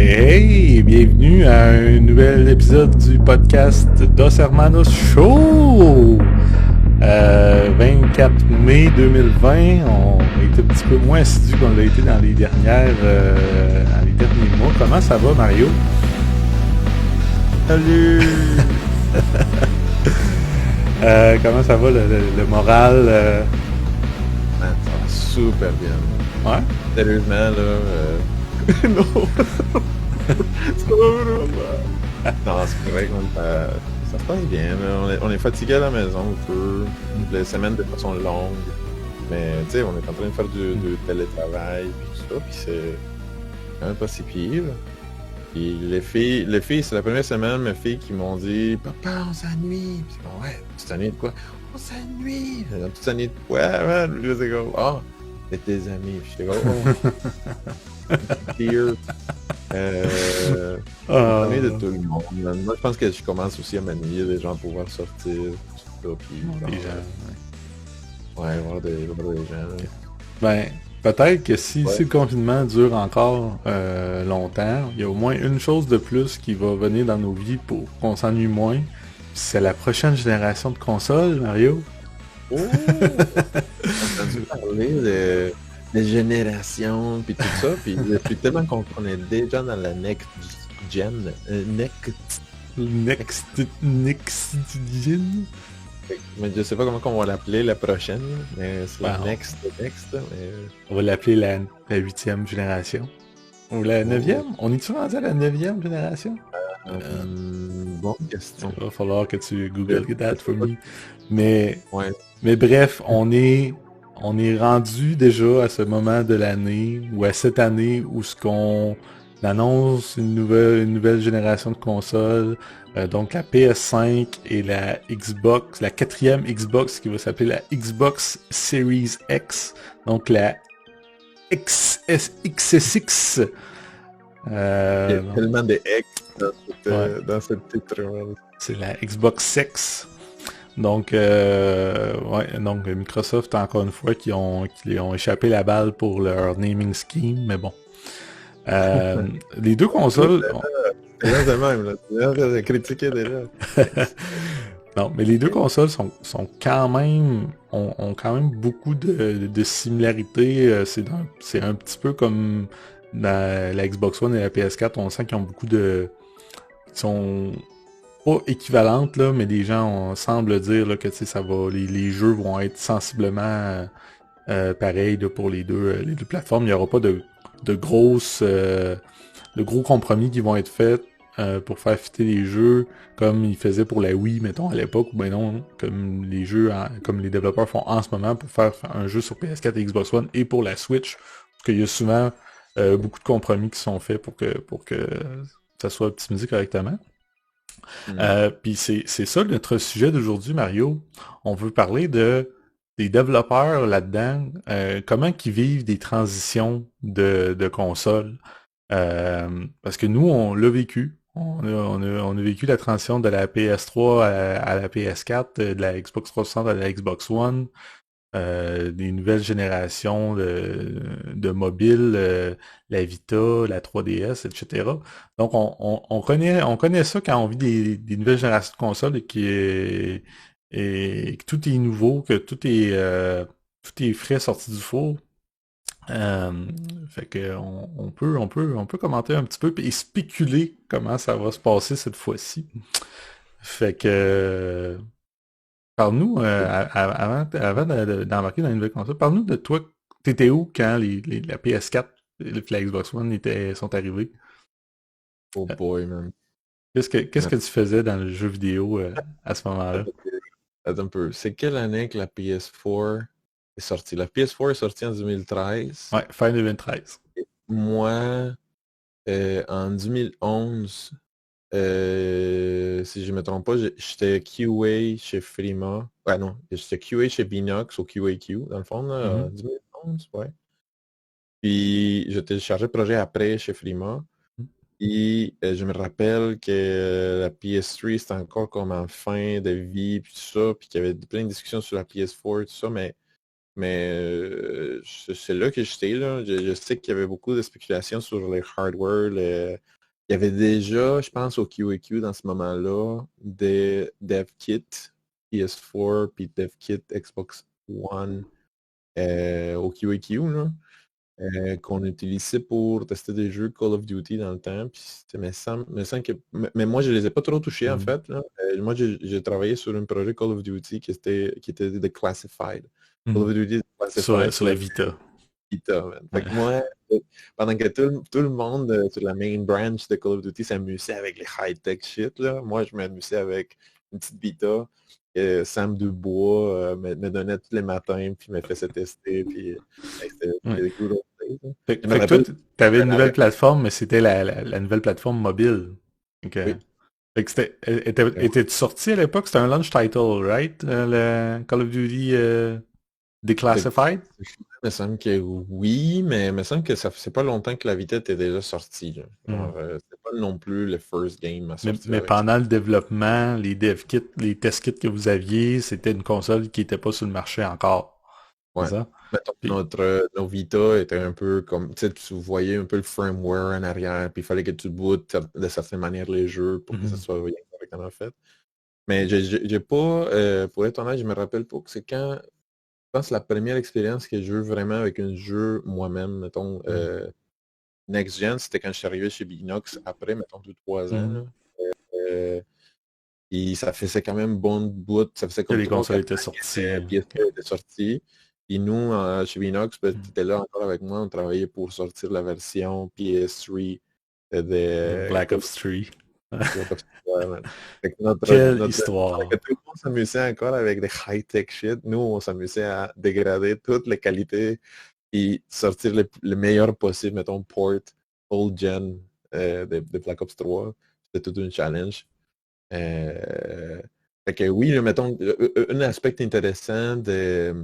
Hey, bienvenue à un nouvel épisode du podcast Dos Hermanos Show! 24 mai 2020, on a été un petit peu moins assidus qu'on l'a été dans les dans les derniers mois. Comment ça va, Mario? Salut! Comment ça va le moral? Man, ça va super bien. Ouais? Sérieusement, là, non! Ça va vraiment pas. Non, c'est vrai ça se passe bien, là. On est fatigué à la maison un peu. Les semaines de façon longue. Mais, tu sais, on est en train de faire du télétravail, puis tout ça, puis c'est quand même pas si pire. Puis les filles, c'est la première semaine, mes filles qui m'ont dit « Papa, on s'ennuie! » Puis c'est comme « Ouais, tu t'ennuies de quoi? »« On s'ennuie! » Tu t'ennuies de quoi, man? Puis c'est comme « Ah, c'est tes amis! » Puis j'étais comme « Oh! » Tears. On s'ennuie de tout le monde. Moi, je pense que je commence aussi à m'ennuyer des gens pour pouvoir sortir, tout ça, puis Les genre, gens, ouais, voir des gens. Là. Ben, peut-être que si Ouais. le confinement dure encore longtemps, il y a au moins une chose de plus qui va venir dans nos vies pour qu'on s'ennuie moins. C'est la prochaine génération de consoles, Mario. Oh! J'ai entendu parler de génération puis tout ça, puis je suis tellement qu'on est déjà dans la next gen, Next gen. mais je sais pas comment on va l'appeler la prochaine, mais c'est Ben, next, mais on va l'appeler la 8e génération. Ou la oh, 9e? On est-tu rendu à la 9e génération? bonne question. Il va falloir que tu Google Je that sais for pas. me. Mais Ouais. Mais bref, on est rendu déjà à ce moment de l'année ou à cette année où ce qu'on annonce une nouvelle génération de consoles, donc la PS5 et la Xbox, la quatrième Xbox qui va s'appeler la Xbox Series X, donc la XSX. Il y a Donc, tellement de X ouais, dans ce titre. Ouais. c'est la Xbox X. Donc, ouais, donc Microsoft, encore une fois, qui ont échappé la balle pour leur naming scheme, mais bon. Les deux consoles... C'est là de même, là. Tu viens de critiquer déjà. non, mais les deux consoles sont quand même... ont quand même beaucoup de similarités. C'est un petit peu comme la Xbox One et la PS4. On sent qu'ils ont beaucoup de... Ils sont pas équivalentes, là, mais les gens semblent dire là, que ça va, les jeux vont être sensiblement pareils là, pour les deux plateformes. Il n'y aura pas de gros compromis qui vont être faits pour faire fitter les jeux comme ils faisaient pour la Wii, mettons, à l'époque, ou ben non, comme comme les développeurs font en ce moment pour faire un jeu sur PS4 et Xbox One et pour la Switch, parce qu'il y a souvent beaucoup de compromis qui sont faits pour que ça soit optimisé correctement. Puis c'est ça notre sujet d'aujourd'hui, Mario. On veut parler des développeurs là-dedans, comment qu'ils vivent des transitions de consoles. Parce que nous, on l'a vécu. On a vécu la transition de la PS3 à la PS4, de la Xbox 360 à la Xbox One, des nouvelles générations de mobiles, la Vita, la 3DS, etc. Donc on connaît ça quand on vit des nouvelles générations de consoles et que tout est nouveau, que tout est frais sorti du four. Euh, fait que on peut commenter un petit peu et spéculer comment ça va se passer cette fois-ci. Fait que parle-nous, avant d'embarquer dans une nouvelle console, parle-nous de toi. T'étais où quand la PS4 et la Xbox One sont arrivés? Oh Euh, boy, man. qu'est-ce que tu faisais dans le jeu vidéo à ce moment-là? Attends un peu. C'est quelle année que la PS4 est sortie? La PS4 est sortie en 2013. Ouais, fin 2013. Moi, en 2011, si je me trompe pas, j'étais QA chez Frima. Ouais, non, j'étais QA chez Binox au QAQ, dans le fond, là, en Mhm. 2011, ouais. Puis, je téléchargeais le projet après chez Frima. Et je me rappelle que la PS3, c'était encore comme en fin de vie, puis tout ça, puis qu'il y avait plein de discussions sur la PS4, tout ça, mais c'est là que j'étais, là. Je sais qu'il y avait beaucoup de spéculations sur les hardware. Il y avait déjà, je pense, au QAQ dans ce moment-là, des dev kits PS4 puis dev kit Xbox One au QAQ, là, qu'on utilisait pour tester des jeux Call of Duty dans le temps. Puis me semble que. Mais moi, je les ai pas trop touchés, en Mm. fait, là. Moi, j'ai travaillé sur un projet Call of Duty qui était de Classified. Call Mm. of Duty Sur, Classified sur sur la la Vita. Vita, man. Fait que Ouais. moi, pendant que tout le monde sur la main branch de Call of Duty s'amusait avec les high-tech shit, là, moi, je m'amusais avec une petite Vita. Sam Dubois me donnait tous les matins, puis me faisait tester, puis c'était Ouais. des good old days, là. Fait, Je me fait que toi, rappelle, t'avais une j'en nouvelle avais. plateforme, mais c'était la nouvelle plateforme mobile. Ok. Oui. Fait que était-tu sorti à l'époque? C'était un launch title, right? Le Call of Duty De- Declassified? Il me semble que oui, mais il me semble que ça faisait pas longtemps que la Vita était déjà sortie, là. Hmm. Genre, c'était pas non plus le first game à Mais, sortir mais avec ça. pendant le développement, les dev kits, les test kits que vous aviez, c'était une console qui n'était pas sur le marché encore. C'est Ouais. ça? Mettons que Puis, nos Vita étaient un peu comme, tu sais, tu voyais un peu le firmware en arrière, puis il fallait que tu bootes de certaine manière les jeux pour que ça mhm, soit bien correctement fait. Mais j'ai pas, pour être honnête, je me rappelle pas que c'est quand, je pense, la première expérience que j'ai eu vraiment avec un jeu moi-même, mettons, mhm, Next Gen, c'était quand je suis arrivé chez Binox après, mettons, 2-3 ans, mhm. là. Euh, Et ça faisait quand même bon bout, ça faisait Que comme les trois consoles quatre étaient ans sorties. que Ok. PS4 était sorti. Puis nous, chez Binox, ben, tu Mhm. étais là encore avec moi, on travaillait pour sortir la version PS3 De de Black Ops 3. Black Ops 3, man. Fait que Quelle histoire. que tout le monde s'amusait encore avec des high-tech shit, nous, on s'amusait à dégrader toutes les qualités et sortir le meilleur possible, mettons, port old gen de Black Ops 3. C'était tout un challenge. Euh, Fait que oui, là, mettons, un aspect intéressant de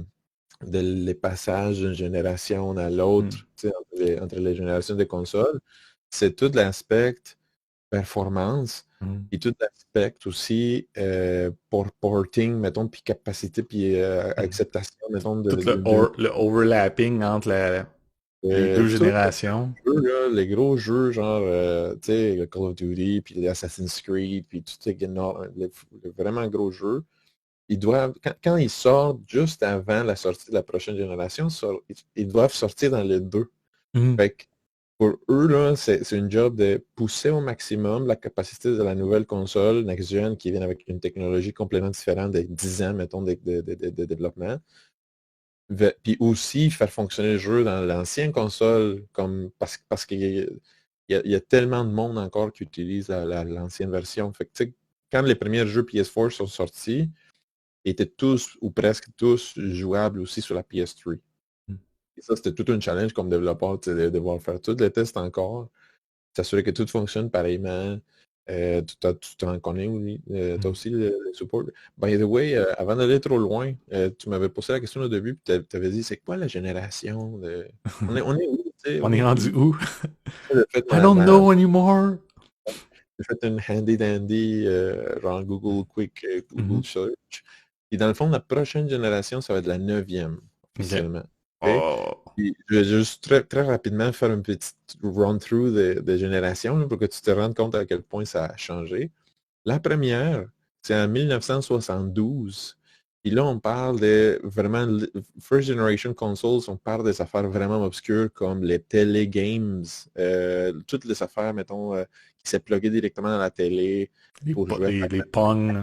les passages d'une génération à l'autre, Mhm, tu sais, entre les générations de consoles, c'est tout l'aspect performance mhm, et tout l'aspect aussi pour porting, mettons, puis capacité, puis mhm. acceptation, mettons, Tout le overlapping entre les deux tout générations. jeux, là, les gros jeux, genre, tu sais, le Call of Duty, puis les Assassin's Creed, puis tout les vraiment gros jeux, ils doivent, quand ils sortent juste avant la sortie de la prochaine génération, ils doivent sortir dans les deux. Mhm, Fait que pour eux, là, c'est une job de pousser au maximum la capacité de la nouvelle console next-gen qui vient avec une technologie complètement différente de 10 ans, mettons, de développement. Puis aussi faire fonctionner le jeu dans l'ancienne console, parce qu'il y a tellement de monde encore qui utilise l'ancienne version. Fait que, tu sais, quand les premiers jeux PS4 sont sortis, ils étaient tous ou presque tous jouables aussi sur la PS3. mhm. Et ça, c'était tout un challenge comme développeur, tu sais, de devoir faire tous les tests encore, s'assurer que tout fonctionne pareillement. Tu t'en connais, oui. Tu as Mhm. aussi le support. By the way, avant d'aller trop loin, tu m'avais posé la question au début, puis tu avais dit, c'est quoi la génération de. On est où, tu sais, On on est est rendu qui? où? J'ai fait I don't ma, know anymore. j'ai fait une handy dandy, genre Google Quick, Google Mhm. Search. Et dans le fond, la prochaine génération, ça va être la neuvième, Ok. officiellement. OK? Oh. Puis, je vais juste très, très rapidement faire une petite run-through de générations là, pour que tu te rendes compte à quel point ça a changé. La première, c'est en 1972. Puis là, on parle de vraiment First Generation Consoles, on parle des affaires vraiment obscures comme les télégames, toutes les affaires, mettons, qui s'est pluguées directement dans la télé pour jouer à Les Pong. Là.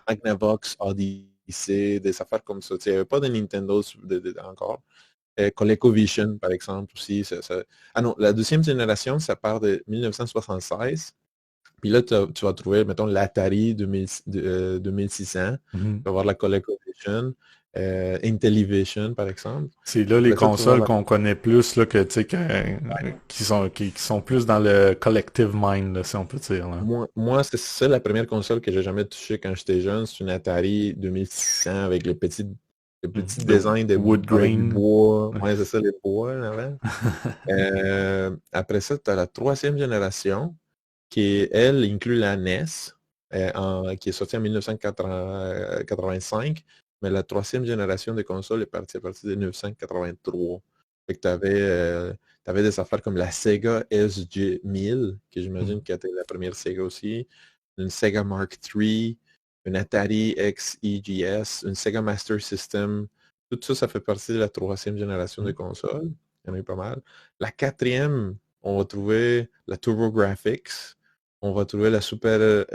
Magnavox, Odyssey, des affaires comme ça. Tu sais, il n'y avait pas de Nintendo encore. ColecoVision, par exemple, aussi. Ah non, la deuxième génération, ça part de 1976. Puis là, tu vas trouver, mettons, l'Atari 2600. Tu Mhm. vas voir la ColecoVision, Intellivision, par exemple. C'est là les Après ça, tu vas voir consoles qu'on connaît plus, là, que, tu sais, qui sont plus dans le collective mind, là, si on peut dire. Là. moi, c'est ça la première console que j'ai jamais touchée quand j'étais jeune. C'est une Atari 2600 avec les petits De designs wood avec du grain. bois. Ouais, c'est ça, les bois, là, avant. Après ça, tu as la troisième génération qui, elle, inclut la NES, qui est sortie en 1985, mais la troisième génération de consoles est partie à partir de 1983. Fait que t'avais des affaires comme la Sega SG-1000, que Mhm. j'imagine que était la première Sega aussi, une Sega Mark III, une Atari XEGS, une Sega Master System. Tout ça, ça fait partie de la troisième génération de Mhm. consoles. Il y en a eu pas mal. La quatrième, on va trouver la TurboGrafx. On va trouver la Super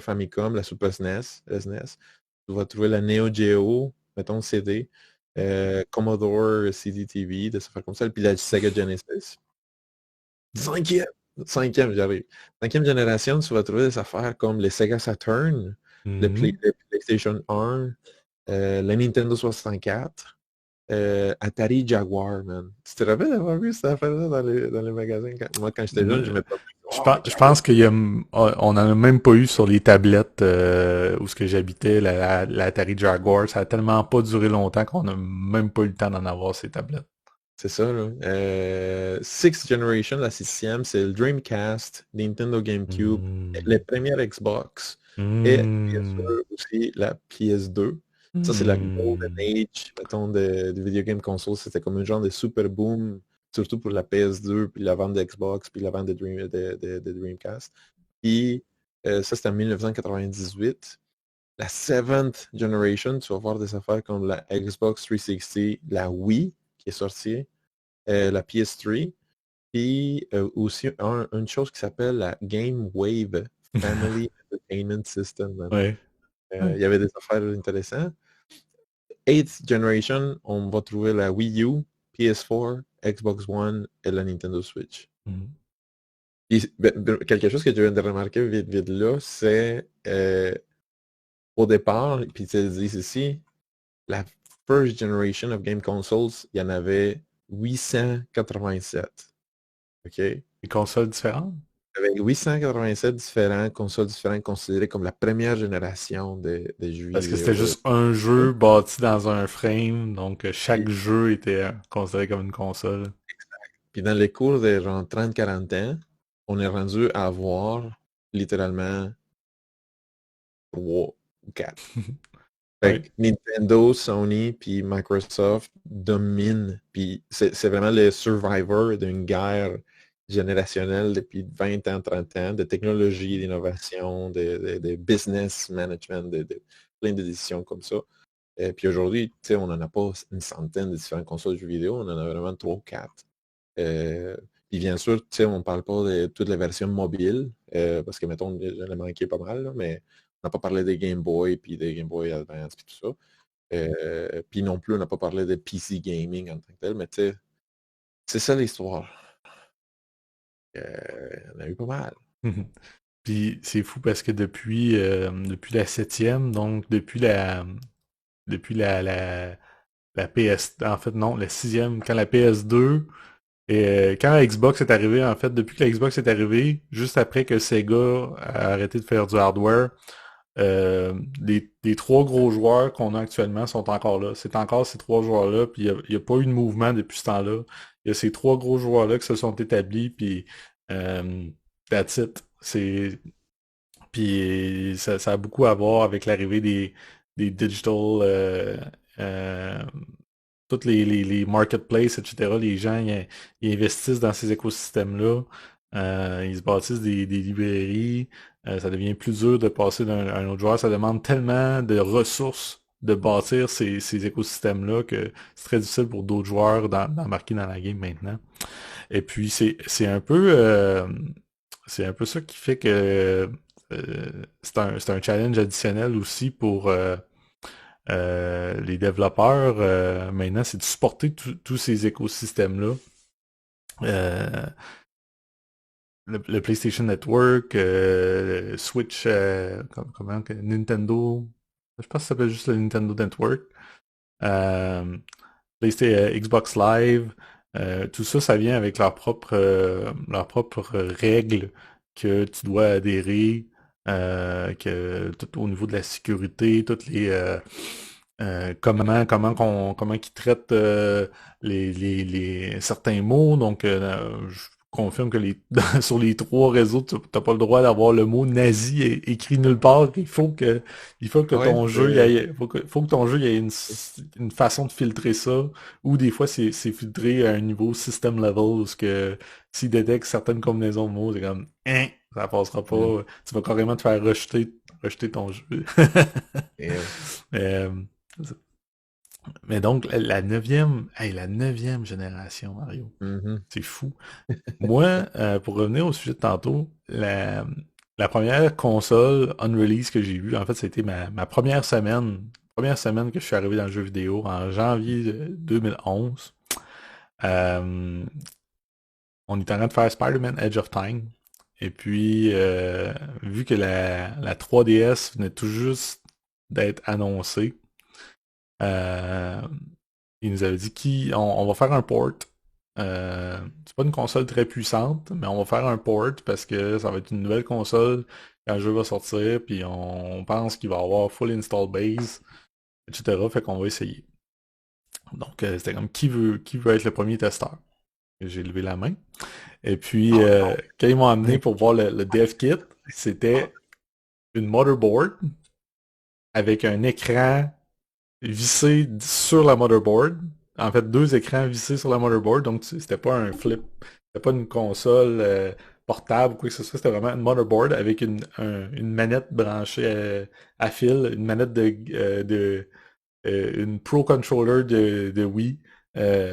Famicom, la Super SNES, la SNES. On va trouver la Neo Geo, mettons CD. Commodore CDTV, des affaires comme ça, puis la Sega Genesis. Ouais. Cinquième, cinquième, j'arrive. Cinquième génération, tu vas trouver des affaires comme les Sega Saturn, Mhm. le PlayStation 1, la Nintendo 64, Atari Jaguar, man. Tu te rappelles d'avoir vu cette affaire-là dans les magasins? Moi, quand j'étais jeune, je me promenais. Wow, Je Jaguar! pense on en a même pas eu sur les tablettes où ce que j'habitais, la Atari Jaguar. Ça a tellement pas duré longtemps qu'on a même pas eu le temps d'en avoir ces tablettes. C'est ça, là. Sixth Generation, la sixième, c'est le Dreamcast, Nintendo GameCube, les Hmm. premières Xbox et Hmm. bien sûr aussi la PS2. Ça, c'est la Golden Hmm. Age, mettons, de video game console. C'était comme un genre de super boom, surtout pour la PS2, puis la vente de Xbox, puis la vente de Dreamcast. Puis ça, c'était en 1998. La Seventh Generation, tu vas voir des affaires comme la Xbox 360, la Wii qui est sortie, la PS3, puis aussi une chose qui s'appelle la Game Wave Family Entertainment System, man. Ouais. Ouais. Il y avait des affaires intéressantes. Eighth Generation, on va trouver la Wii U, PS4, Xbox One et la Nintendo Switch. Hmm. Puis, quelque chose que tu viens de remarquer vite, vite là, c'est au départ, puis tu le dis ici, la first generation of game consoles, il y en avait 887. OK? Des consoles différentes? Avec 887 différents consoles différentes considérées comme la première génération des jeux Parce que c'était vidéo. juste un jeu bâti dans un frame, donc chaque jeu était considéré comme une console. Puis dans les cours de genre 30-40 ans, on est rendu à avoir littéralement 3 ou 4. Fait Ouais. que Nintendo, Sony, puis Microsoft dominent. Puis c'est vraiment le survivor d'une guerre générationnelle depuis 20 ans, 30 ans, de technologie, d'innovation, de business management, plein de décisions comme ça. Et puis aujourd'hui, tu sais, on n'en a pas une centaine de différentes consoles de jeux vidéo, on en a vraiment 3 ou 4. Euh, Puis bien sûr, tu sais, on ne parle pas de toutes les versions mobiles, parce que, mettons, j'en ai manqué pas mal, là, mais on n'a pas parlé des Game Boy, puis des Game Boy Advance, puis tout ça. Puis non plus, on n'a pas parlé de PC gaming en tant que tel, mais tu sais, c'est ça l'histoire. On a eu pas mal. Puis c'est fou parce que depuis la septième, donc depuis la PS, en fait non, la sixième, quand la PS2 et quand la Xbox est arrivée, en fait, depuis que la Xbox est arrivée, juste après que Sega a arrêté de faire du hardware, les trois gros joueurs qu'on a actuellement sont encore là. C'est encore ces trois joueurs-là, puis il n'y a pas eu de mouvement depuis ce temps-là. Il y a ces trois gros joueurs-là qui se sont établis, puis euh, that's it. Puis ça a beaucoup à voir avec l'arrivée des digital, euh, toutes les marketplaces, etc. Les gens, ils investissent dans ces écosystèmes-là. Ils se bâtissent des librairies. Ça devient plus dur de passer à un autre joueur. Ça demande tellement de ressources de bâtir ces écosystèmes-là que c'est très difficile pour d'autres joueurs d'embarquer dans la game maintenant. Et puis c'est un peu ça qui fait que c'est un challenge additionnel aussi pour les développeurs. Maintenant, c'est de supporter tous ces écosystèmes-là. Euh, le PlayStation Network, Switch, Nintendo, je pense que ça s'appelle juste le Nintendo Network. Euh, Xbox Live, tout ça, ça vient avec leurs propres règles que tu dois adhérer, que tout au niveau de la sécurité, toutes les comment qu'ils traitent certains mots. Donc, confirme que sur les trois réseaux, tu n'as pas le droit d'avoir le mot nazi écrit nulle part. Il faut que Ouais, ton jeu, faut que ton jeu il y ait une façon de filtrer ça. Ou des fois, c'est filtré à un niveau system level, parce que s'il détecte certaines combinaisons de mots, c'est comme, hein, ça passera mm, pas. Tu vas carrément te faire rejeter ton jeu. yeah. Mais, mais donc, la neuvième génération, Mario. Mhm. C'est fou. Moi, pour revenir au sujet de tantôt, la première console unreleased que j'ai vue, en fait, c'était ma première semaine que je suis arrivé dans le jeu vidéo en janvier 2011. Euh, on était en train de faire Spider-Man Edge of Time. Et puis, vu que la 3DS venait tout juste d'être annoncée, euh, il nous avait dit on va faire un port. C'est pas une console très puissante, mais on va faire un port parce que ça va être une nouvelle console quand le jeu va sortir, puis on pense qu'il va avoir full install base, etc. Fait qu'on va essayer. Donc c'était comme qui veut être le premier testeur. J'ai levé la main. Et puis quand ils m'ont amené pour voir le dev kit, c'était une motherboard avec un écran vissé sur la motherboard. En fait, deux écrans vissés sur la motherboard, donc c'était pas un flip, c'était pas une console portable ou quoi que ce soit, c'était vraiment une motherboard avec une manette branchée à fil, une manette une Pro Controller de Wii euh,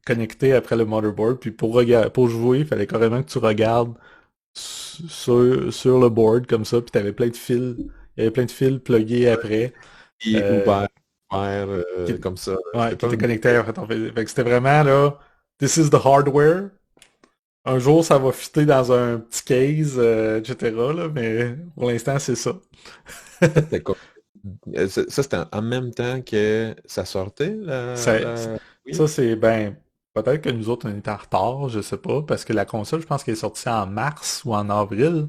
connectée après le motherboard. Puis pour jouer, il fallait carrément que tu regardes sur le board comme ça, puis t'avais plein de fils, il y avait plein de fils pluggés après. Et Euh, ouvert, ouvert, qui, comme ça. ouais, C'était qui pas était une... connecté en fait. Fait que c'était vraiment là, this is the hardware. Un jour, ça va fitter dans un petit case, etc. Là, mais pour l'instant, c'est ça. Ça, c'était quoi? Ça, c'était en même temps que ça sortait, Ça, Oui? ça c'est ben peut-être que nous autres on est en retard, je sais pas, parce que la console, je pense qu'elle est sortie en mars ou en avril.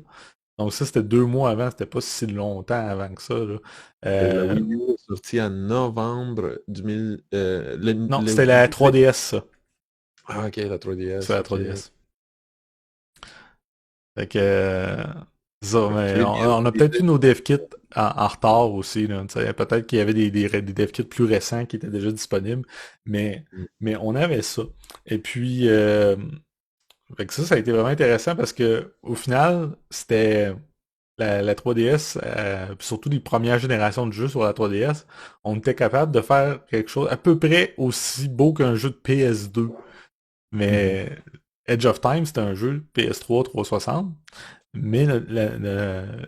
Donc ça, c'était 2 mois avant, c'était pas si longtemps avant que ça, là. La Euh, Wii U est sortie en novembre 2000. non, Le c'était Wii la U, c'est... 3DS, ça. Ah, ok, la C'est 3DS, la ok. 3DS. Fait que ça, Je mais l'ai on a bien peut-être eu nos dev kits en retard aussi, là, tu sais. Peut-être qu'il y avait des dev kits plus récents qui étaient déjà disponibles, mais, mais on avait ça. Et puis, fait que ça a été vraiment intéressant parce que au final, c'était la 3DS, puis surtout les premières générations de jeux sur la 3DS, on était capable de faire quelque chose à peu près aussi beau qu'un jeu de PS2. Mhm. Mais Edge of Time, c'était un jeu PS3 360. Mais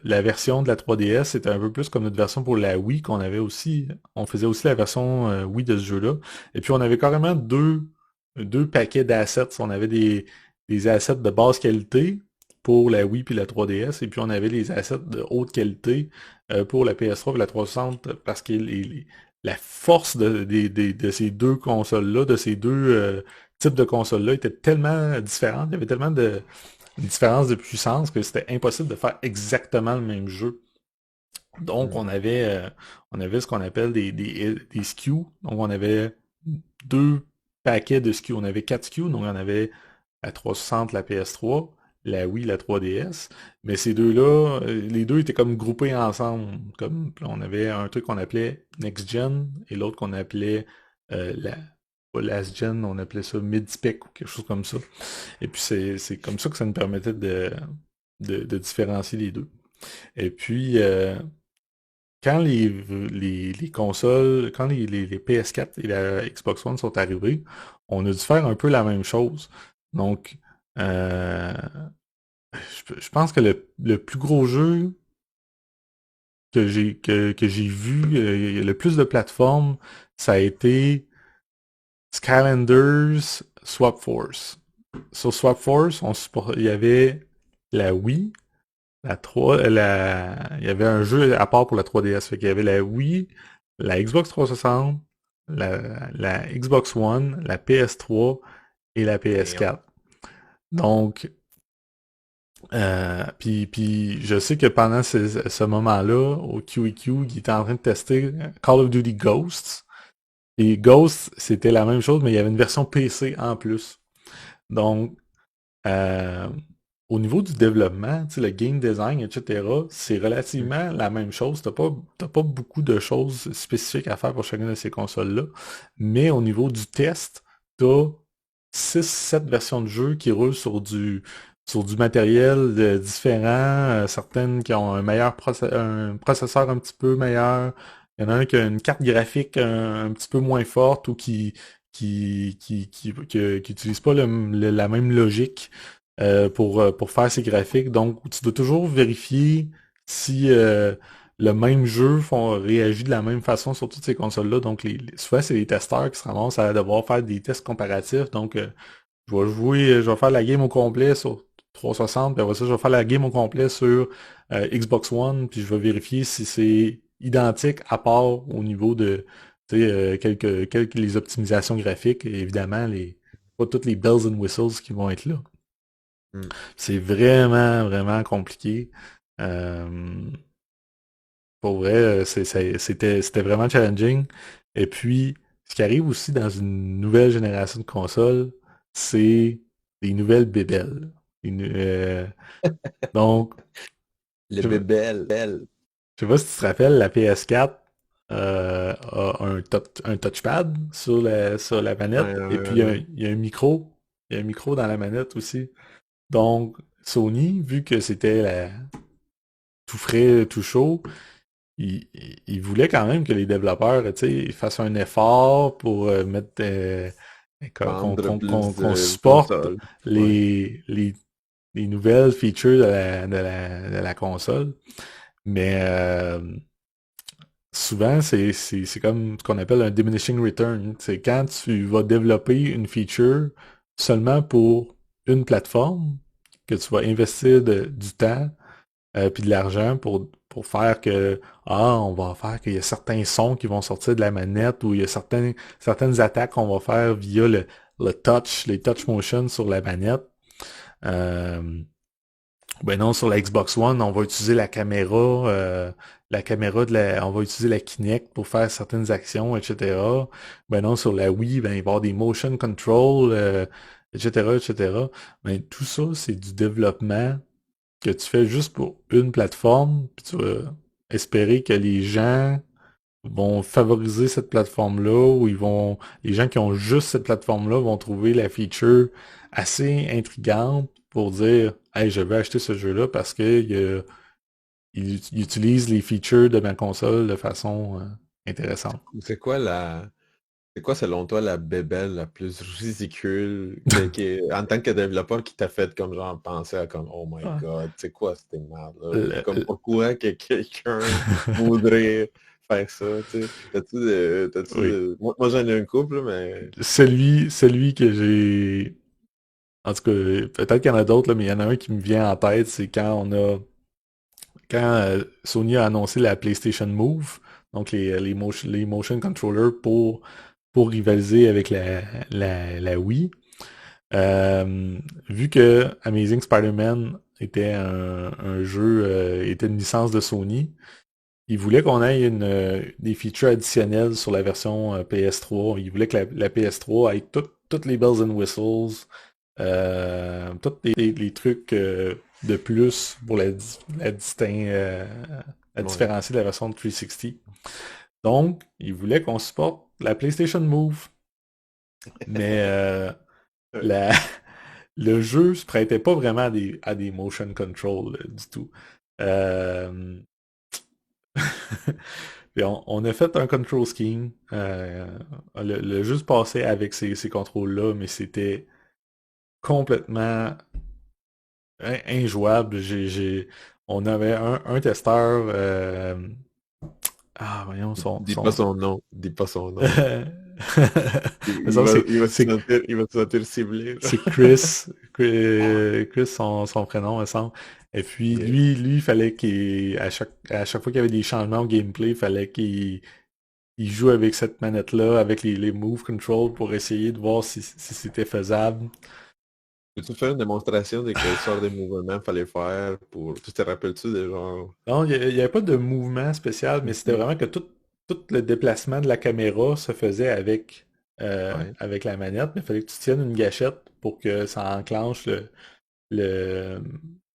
la version de la 3DS, c'était un peu plus comme notre version pour la Wii qu'on avait aussi. On faisait aussi la version Wii de ce jeu-là. Et puis on avait carrément deux paquets d'assets. On avait des assets de basse qualité pour la Wii puis la 3DS. Et puis on avait les assets de haute qualité pour la PS3 et la 360 parce que la force de ces deux consoles-là, de ces deux types de consoles-là était tellement différente. Il y avait tellement de une différence de puissance que c'était impossible de faire exactement le même jeu. Donc, Mhm. on avait ce qu'on appelle des SKU. Donc, on avait deux paquets de SKU. On avait 4 SKU. Donc, on avait la 360, la PS3, la Wii, la 3DS. Mais ces deux-là, les deux étaient comme groupés ensemble. Comme on avait un truc qu'on appelait Next Gen et l'autre qu'on appelait pas Last Gen, on appelait ça Mid-Spec ou quelque chose comme ça. Et puis c'est comme ça que ça nous permettait de différencier les deux. Et puis quand les consoles, quand les PS4 et la Xbox One sont arrivés, on a dû faire un peu la même chose. Donc euh, je pense que le plus gros jeu que j'ai vu, le plus de plateformes, ça a été Skylanders Swap Force. Sur Swap Force, il y avait la Wii, il y avait un jeu à part pour la 3DS. Fait qu'il y avait la Wii, la Xbox 360, la Xbox One, la PS3 et la Damn. PS4. Donc, puis je sais que pendant ce moment-là, au QEQ, il était en train de tester Call of Duty Ghosts. Et Ghosts, c'était la même chose, mais il y avait une version PC en plus. Donc, Euh, Au niveau du développement, tu sais, le game design, etc., c'est relativement la même chose. T'as pas beaucoup de choses spécifiques à faire pour chacune de ces consoles-là. Mais au niveau du test, t'as 6-7 versions de jeu qui roulent sur du matériel différent, certaines qui ont un processeur un petit peu meilleur. Il y en a un qui a une carte graphique un petit peu moins forte ou qui utilise pas la même logique pour faire ses graphiques. Donc, tu dois toujours vérifier si le même jeu réagit de la même façon sur toutes ces consoles-là. Donc, souvent, c'est les testeurs qui se ramassent à devoir faire des tests comparatifs. Donc, je vais faire la game au complet sur 360, puis après ça, je vais faire la game au complet sur Xbox One, puis je vais vérifier si c'est identique à part au niveau de tu sais, quelques les optimisations graphiques, et évidemment, pas toutes les bells and whistles qui vont être là. Hmm. C'est vraiment, vraiment compliqué. Euh, pour vrai, c'était vraiment challenging. Et puis, ce qui arrive aussi dans une nouvelle génération de consoles, c'est des nouvelles bébelles. Donc, Le je, bébel. je sais pas si tu te rappelles, la PS4 a un touchpad sur la manette, Ouais, et ouais, puis ouais. il y a un micro. Il y a un micro dans la manette aussi. Donc, Sony, vu que c'était tout frais, tout chaud, il voulait quand même que les développeurs, tu sais, fassent un effort pour mettre Vendre plus qu'on de supporte consoles. Ouais. les, les, les nouvelles features de la console. Mais souvent, c'est comme ce qu'on appelle un diminishing return. C'est quand tu vas développer une feature seulement pour une plateforme, que tu vas investir du temps puis de l'argent pour faire on va faire qu'il y a certains sons qui vont sortir de la manette ou il y a certaines attaques qu'on va faire via le touch, les touch motion sur la manette. Euh, ben non, sur la Xbox One, on va utiliser la caméra on va utiliser la Kinect pour faire certaines actions, etc. Ben non, sur la Wii, ben il va y avoir des motion control, etc., etc. Mais tout ça, c'est du développement que tu fais juste pour une plateforme, puis tu vas espérer que les gens vont favoriser cette plateforme-là, ou les gens qui ont juste cette plateforme-là vont trouver la feature assez intrigante pour dire, hey, je vais acheter ce jeu-là parce que il utilise les features de ma console de façon intéressante. C'est quoi c'est quoi selon toi la bébelle la plus ridicule en tant que développeur qui t'a fait comme genre penser à comme oh my Ah. god, c'est quoi cette merde-là? Ou Le- comme le- pourquoi que quelqu'un voudrait faire ça, tu sais? oui. Moi j'en ai un couple, mais. Celui que j'ai. En tout cas, peut-être qu'il y en a d'autres, là, mais il y en a un qui me vient en tête, c'est quand Sony a annoncé la PlayStation Move, donc les motion controllers pour rivaliser avec la Wii. Euh, Vu que Amazing Spider-Man était un jeu, était une licence de Sony, ils voulaient qu'on ait des features additionnelles sur la version PS3. Ils voulaient que la PS3 ait toutes les bells and whistles, tous les trucs de plus pour la Ouais. différencier de la version de 360. Donc, ils voulaient qu'on supporte la PlayStation Move. Mais la, le jeu se prêtait pas vraiment à des motion control du tout. Euh, Puis on a fait un control scheme. Le jeu se passait avec ces contrôles-là, mais c'était complètement injouable. On avait un testeur. Voyons, Dis pas son nom, dis pas son nom. Mais ça, Il va se sentir ciblé, genre. c'est Chris. Chris, son prénom, me semble. Et puis, Ok. il fallait à chaque fois qu'il y avait des changements au gameplay, il fallait qu'il joue avec cette manette-là, avec les move control pour essayer de voir si c'était faisable. Peux-tu faire une démonstration de quelle sorte de mouvement fallait faire pour. Tu te rappelles-tu de genre. Non, il n'y avait pas de mouvement spécial, mais c'était Ok. vraiment que tout le déplacement de la caméra se faisait avec, Ouais. avec la manette, mais il fallait que tu tiennes une gâchette pour que ça enclenche le,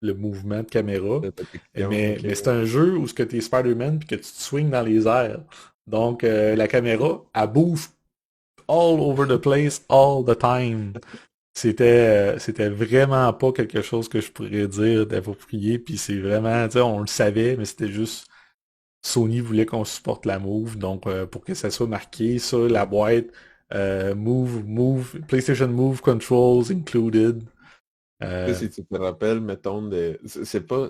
le mouvement de caméra. La détection, Mais c'est ok. un jeu où ce que t'es Spider-Man puis que tu te swings dans les airs. Donc la caméra, elle bouge all over the place, all the time. C'était vraiment pas quelque chose que je pourrais dire d'approprié, puis c'est vraiment, tu sais, on le savait, mais c'était juste Sony voulait qu'on supporte la Move, donc pour que ça soit marqué sur la boîte, PlayStation Move Controls included. Tu Euh, sais, si tu te rappelles, mettons, c'est pas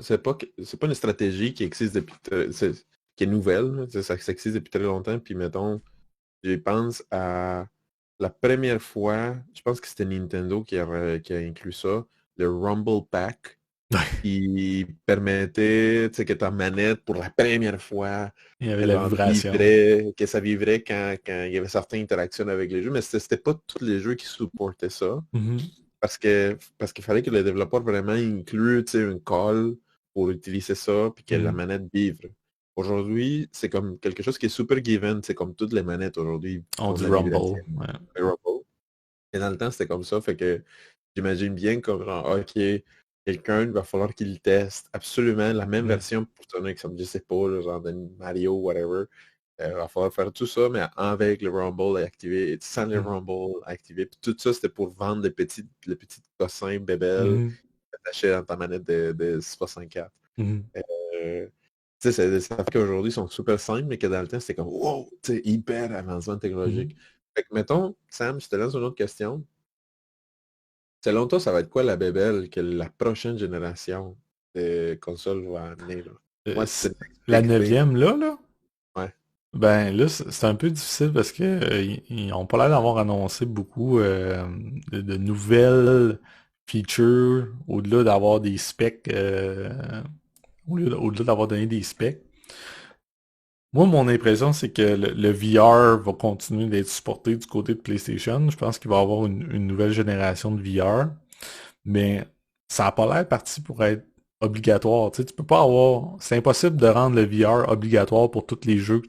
une stratégie qui existe depuis, qui est nouvelle, là, tu sais, ça existe depuis très longtemps, puis mettons, je pense à la première fois, je pense que c'était Nintendo qui a inclus ça, le Rumble Pack, qui permettait, tu sais, que ta manette, pour la première fois, il y avait la genre, vibration. vibrait, que ça vibrait quand il y avait certaines interactions avec les jeux, mais c'était pas tous les jeux qui supportaient ça. Mhm, Parce qu'il fallait que le développeur vraiment inclue, tu sais, une call pour utiliser ça, puis que la mhm, manette vibre. Aujourd'hui, c'est comme quelque chose qui est super given, c'est comme toutes les manettes aujourd'hui on font de dit la Rumble. vibration. Ouais. Le Rumble. Et dans le temps, c'était comme ça, fait que j'imagine bien comme genre, OK, quelqu'un, il va falloir qu'il teste absolument la même Mhm, version pour donner un exemple, je sais pas, là, genre de Mario, whatever. Il va falloir faire tout ça, mais avec le Rumble activé, sans le mhm, Rumble activé. Puis tout ça, c'était pour vendre les petits cossins bébelles mhm, attachés dans ta manette de 64. mhm, Euh, tu sais, ça fait qu'aujourd'hui, ils sont super simples, mais que dans le temps, c'était comme, wow, tu sais, hyper avancement technologique. mhm. Fait que, mettons, Sam, je te lance une autre question. Selon toi, ça va être quoi la bébelle que la prochaine génération de consoles va amener, là? Euh, Moi, si tu c- la m'expliques bien. neuvième, là, Ouais. ben là, c'est un peu difficile parce que ils ont pas l'air d'avoir annoncé beaucoup de nouvelles features au-delà d'avoir des specs, au-delà d'avoir donné des specs. Moi, mon impression, c'est que le VR va continuer d'être supporté du côté de PlayStation. Je pense qu'il va y avoir une nouvelle génération de VR, mais ça n'a pas l'air parti pour être obligatoire. Tu sais, tu peux pas avoir. C'est impossible de rendre le VR obligatoire pour tous les jeux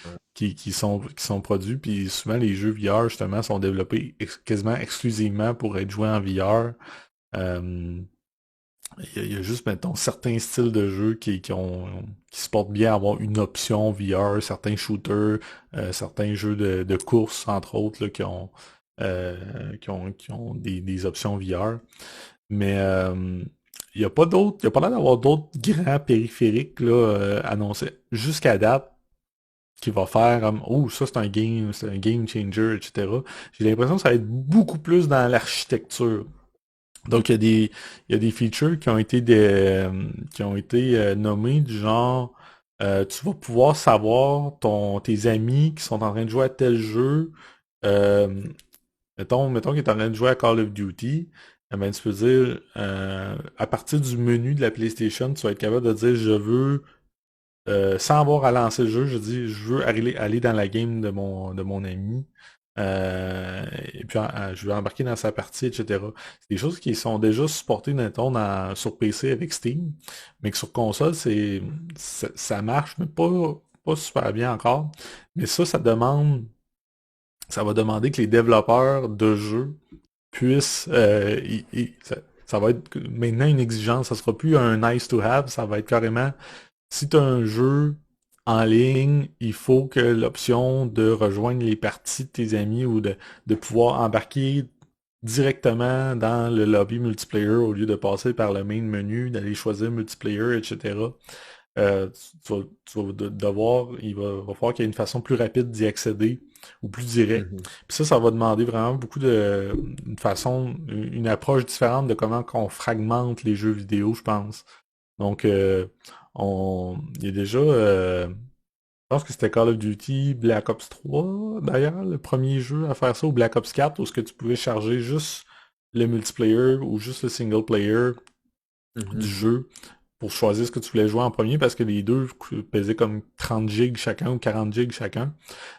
Ouais. qui sont produits. Puis souvent, les jeux VR, justement, sont développés quasiment exclusivement pour être joués en VR. Euh, il y a juste, mettons, certains styles de jeux qui se portent bien à avoir une option VR, certains shooters, certains jeux de course, entre autres, là, qui ont des options VR. Mais il n'y a pas d'autres, il y a pas l'air d'avoir d'autres grands périphériques là, annoncés jusqu'à date qui va faire comme oh ça c'est un game changer, etc. J'ai l'impression que ça va être beaucoup plus dans l'architecture. Donc il y a des features qui ont été nommées du genre tu vas pouvoir savoir tes amis qui sont en train de jouer à tel jeu. euh, mettons qu'il est en train de jouer à Call of Duty, eh ben, tu peux dire, à partir du menu de la PlayStation, tu vas être capable de dire, je veux, sans avoir à lancer le jeu, je dis, je veux aller dans la game de mon ami, et puis je veux embarquer dans sa partie, etc. C'est des choses qui sont déjà supportées, mettons, sur PC avec Steam, mais que sur console, ça marche, mais pas super bien encore. Mais ça va demander que les développeurs de jeux puissent, ça va être maintenant une exigence, ça sera plus un nice to have, ça va être carrément, si tu as un jeu en ligne, il faut que l'option de rejoindre les parties de tes amis ou de pouvoir embarquer directement dans le lobby multiplayer au lieu de passer par le main menu, d'aller choisir multiplayer, etc. Devoir, va falloir qu'il y ait une façon plus rapide d'y accéder ou plus directe. Mhm. Puis ça va demander vraiment beaucoup une approche différente de comment qu'on fragmente les jeux vidéo, je pense. Donc, il y a déjà, je pense que c'était Call of Duty Black Ops 3, d'ailleurs, le premier jeu à faire ça, ou Black Ops 4, où ce que tu pouvais charger juste le multiplayer ou juste le single player du Mhm. jeu pour choisir ce que tu voulais jouer en premier parce que les deux pesaient comme 30 gigs chacun ou 40 gigs chacun.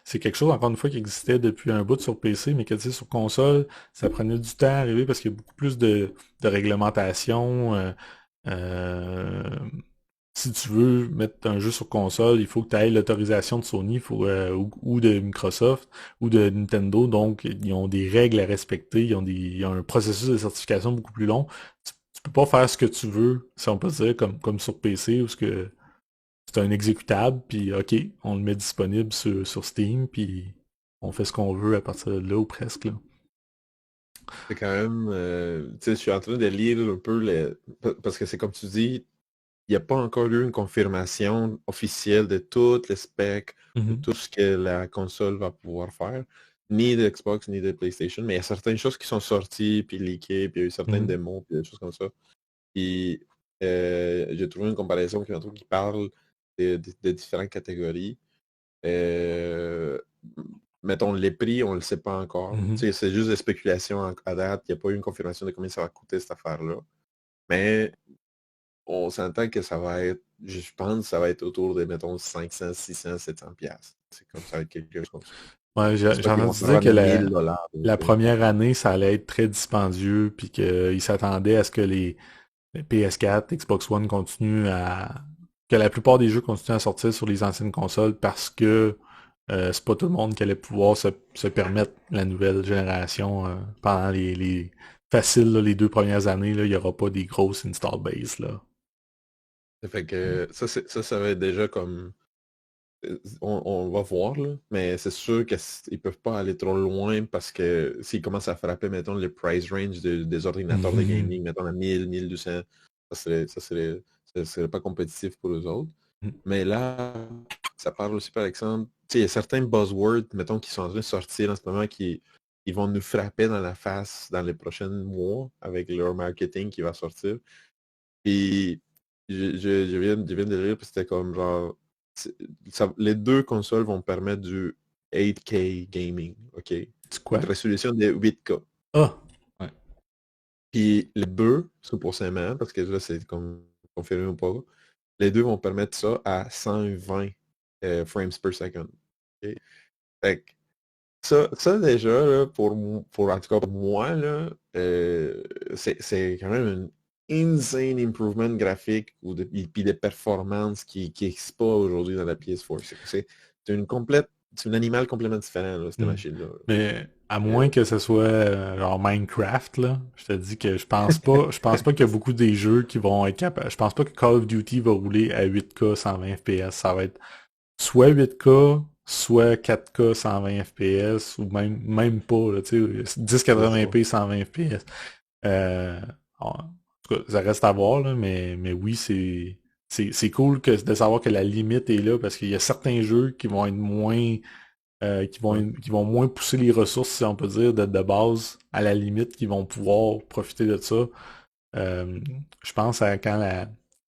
C'est quelque chose, encore une fois, qui existait depuis un bout sur PC, mais que tu sais, sur console, ça prenait du temps à arriver parce qu'il y a beaucoup plus de réglementation. Euh, si tu veux mettre un jeu sur console, il faut que tu aies l'autorisation de Sony ou de Microsoft ou de Nintendo. Donc, ils ont des règles à respecter, ils ont un processus de certification beaucoup plus long. Tu peux pas faire ce que tu veux, si on peut dire, comme sur PC, où c'est un exécutable, puis OK, on le met disponible sur Steam, puis on fait ce qu'on veut à partir de là, ou presque, là. C'est quand même... tu sais, je suis en train de lire un peu parce que c'est comme tu dis, il n'y a pas encore eu une confirmation officielle de toutes les specs, de Mhm. tout ce que la console va pouvoir faire, ni de Xbox, ni de PlayStation, mais il y a certaines choses qui sont sorties, puis leakées, puis il y a eu certaines Mhm. démos, puis des choses comme ça. Puis j'ai trouvé une comparaison qui parle de différentes catégories. Euh, Mettons, les prix, on ne le sait pas encore. Tu Mhm. sais, c'est juste des spéculations à date. Il n'y a pas eu une confirmation de combien ça va coûter cette affaire-là. Mais on s'entend que ça va être, je pense, ça va être autour de, mettons, 500, 600, 700 piastres. C'est comme ça, quelque chose comme ça. Ouais, C'est pas j'ai qu'ils vont entendu se dire que rendre à 1000 $. la première année, ça allait être très dispendieux, puis qu'ils s'attendaient à ce que les PS4, Xbox One continuent que la plupart des jeux continuent à sortir sur les anciennes consoles parce que c'est pas tout le monde qui allait pouvoir se permettre la nouvelle génération pendant faciles, là, les 2 premières années, là, il n'y aura pas des grosses install base, là. Ça fait que ça va être déjà comme on va voir, là, mais c'est sûr qu'ils peuvent pas aller trop loin parce que s'ils commencent à frapper, mettons, le price range des ordinateurs de Mhm. gaming, mettons à 1000, 1200, ça serait pas compétitif pour eux autres. Mais là, ça parle aussi, par exemple, tu sais, il y a certains buzzwords, mettons, qui sont en train de sortir en ce moment qui vont nous frapper dans la face dans les prochains mois avec leur marketing qui va sortir. Puis je viens de lire, puis c'était comme genre, les deux consoles vont permettre du 8K gaming, OK? C'est Une quoi? résolution de 8K. Ah! Ouais. Puis les deux, supposément, parce que là c'est comme confirmé ou pas, les deux vont permettre ça à 120 frames per second. OK? Fait que ça déjà, là, en tout cas pour moi, là, c'est quand même un insane improvement graphique et puis de performance qui n'existe pas aujourd'hui dans la PS4. C'est une complète, c'est un animal complètement différent, là, cette Hmm. machine-là. Mais à moins Euh, que ce soit genre Minecraft, là, je te dis que je pense pas qu'il y a beaucoup des jeux qui vont être capables. Je pense pas que Call of Duty va rouler à 8K 120 FPS. Ça va être soit 8K, soit 4K 120 FPS, ou même pas, là, tu sais, c'est ça. 1080p 120 FPS. Euh, en tout cas, ça reste à voir, là, mais oui, c'est cool de savoir que la limite est là, parce qu'il y a certains jeux qui vont être moins Ouais. qui vont moins pousser les ressources, si on peut dire, de base, à la limite, qui vont pouvoir profiter de ça. Euh, je pense à quand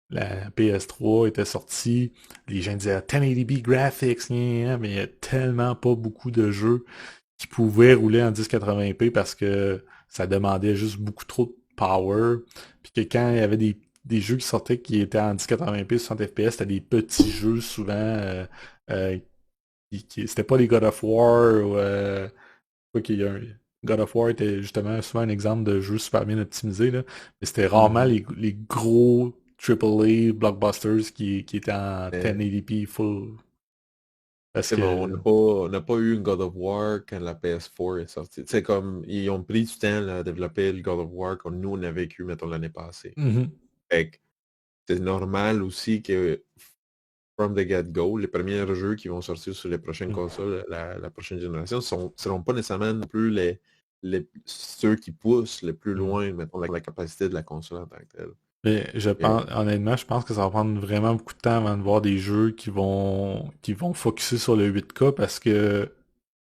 la PS3 était sortie, les gens disaient 1080p graphics, gna, gna, gna, mais il y a tellement pas beaucoup de jeux qui pouvaient rouler en 1080p parce que ça demandait juste beaucoup trop de power. Puis que quand il y avait des jeux qui sortaient qui étaient en 1080p 60 FPS, c'était des petits jeux souvent euh, c'était pas les God of War ou quoi qu'il y a God of War était justement souvent un exemple de jeu super bien optimisé, là. Mais c'était rarement Mhm. les gros AAA blockbusters qui étaient en Mais 1080p full. Parce c'est bon, que on n'a pas eu une God of War quand la PS4 est sortie. C'est comme, ils ont pris du temps là, à développer le God of War comme nous on a vécu, mettons, l'année passée. mhm, Fait que c'est normal aussi que from the get-go, les premiers jeux qui vont sortir sur les prochaines mhm, consoles, la prochaine génération, seront pas nécessairement non plus ceux qui poussent le plus mhm. loin, mettons, la capacité de la console en tant que telle. Mais je Et, pense, honnêtement, je pense que ça va prendre vraiment beaucoup de temps avant de voir des jeux qui vont focuser sur le 8K parce que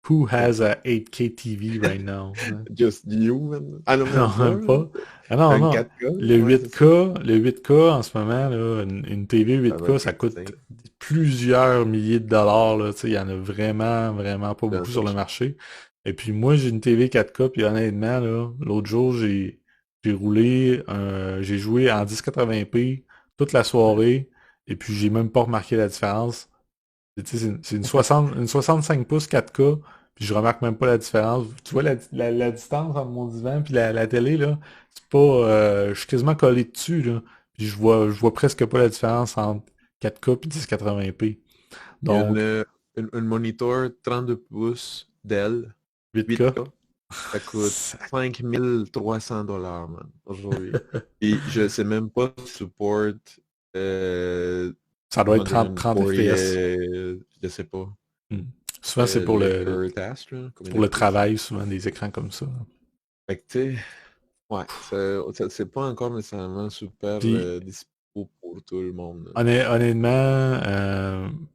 who has a 8K TV right now? Just you, man. Ah non, Non, même pas. même pas. Ah non, Un non. 4K, ouais, c'est ça. Le 8K en ce moment, là, une TV Ça va 8K, être ça coûte insane. plusieurs milliers de dollars, là. Tu sais, il y en a vraiment, vraiment pas Dans beaucoup sur cette le ch- marché. Et puis moi, j'ai une TV 4K, puis honnêtement, là, l'autre jour, j'ai roulé, j'ai joué en 1080p toute la soirée, et puis j'ai même pas remarqué la différence. Tu sais, c'est une 65 pouces 4K, puis je remarque même pas la différence. Tu vois la distance entre mon divan puis la télé, là, c'est pas... je suis quasiment collé dessus, là. Puis je vois presque pas la différence entre 4K et 1080p. Il y a Donc, une moniteur 32 pouces Dell 8K, 8K. Ça coûte 5300 $, man, aujourd'hui. Et je sais même pas si support euh, ça doit être 30 FPS. 140, je sais pas. Hmm. Souvent, c'est pour Le le, current task, là, combien pour de le pouces. travail, souvent, des écrans comme ça. Fait que tu sais, ouais, c'est pas encore nécessairement super Puis, dispo pour tout le monde, là. honnêtement,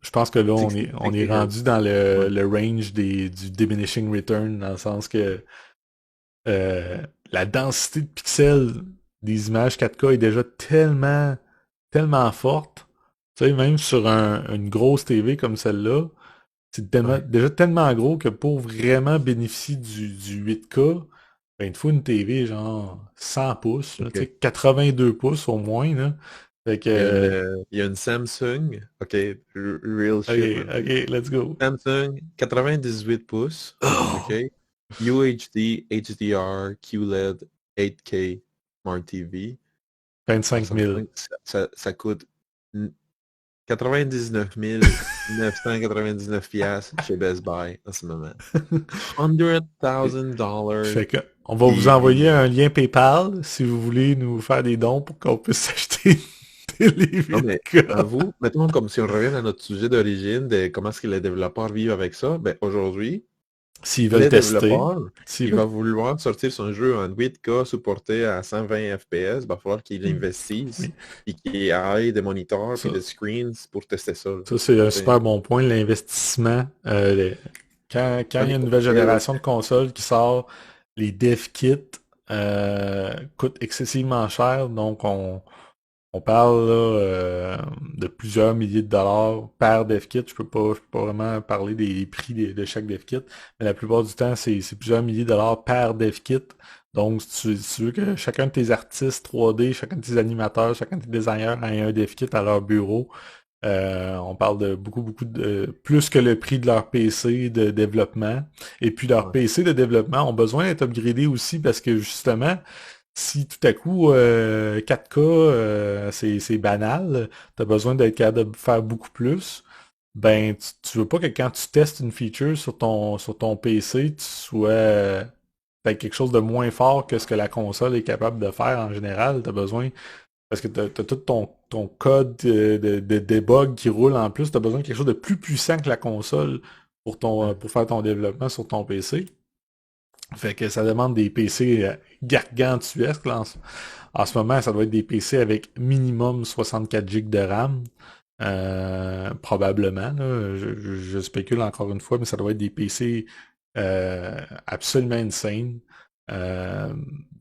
je pense que là, on est, 66 on est rendu Hz. dans Ouais. le range du diminishing return, dans le sens que la densité de pixels des images 4K est déjà tellement forte. Tu sais, même sur une grosse TV comme celle-là, c'est Ouais. déjà tellement gros que pour vraiment bénéficier du 8K, ben, il te faut une TV genre 100 pouces, là, tu sais, OK. 82 pouces au moins, là. Fait que, Il y a une Samsung. OK, real shit, ok, man. ok, let's go. Samsung, 98 pouces. OK. Oh! UHD, HDR, QLED, 8K, Smart TV. Par 25 000. Samsung, ça coûte 99 999 piastres chez Best Buy en ce moment. $100,000. Fait que, on va vous envoyer un lien PayPal si vous voulez nous faire des dons pour qu'on puisse s'acheter une télé Non, mais 8K. avoue, mettons comme si on revient à notre sujet d'origine de comment est-ce que les développeurs vivent avec ça, ben aujourd'hui, S'ils veulent les tester. développeurs, S'ils il va veulent. vouloir sortir son jeu en 8K supporté à 120 FPS, il va falloir qu'il investisse Oui. et qu'il aille des moniteurs puis Ça, des screens pour tester ça, là. ça c'est un C'est- super bon point, l'investissement. Quand il y a Tandis une que nouvelle le- génération de consoles qui sort, les dev kits coûtent excessivement cher. Donc, on parle là, de plusieurs milliers de dollars par dev kit. Je peux pas vraiment parler des prix de chaque dev kit, mais la plupart du temps, c'est plusieurs milliers de dollars par dev kit. Donc, si tu veux que chacun de tes artistes 3D, chacun de tes animateurs, chacun de tes designers ait un dev kit à leur bureau, on parle de beaucoup de plus que le prix de leur PC de développement. Et puis leurs ouais. PC de développement ont besoin d'être upgradés aussi parce que justement, si tout à coup 4K c'est banal, tu as besoin d'être capable de faire beaucoup plus, ben tu veux pas que quand tu testes une feature sur ton PC, tu sois peut-être quelque chose de moins fort que ce que la console est capable de faire en général. Tu as besoin parce que t'as tout ton code de debug qui roule en plus. T'as besoin de quelque chose de plus puissant que la console Ouais. pour faire ton développement sur ton PC. Fait que ça demande des PC gargantuesques. Là, en ce moment, ça doit être des PC avec minimum 64 GB de RAM. Probablement. Là. Je spécule encore une fois, mais ça doit être des PC absolument insane. Euh,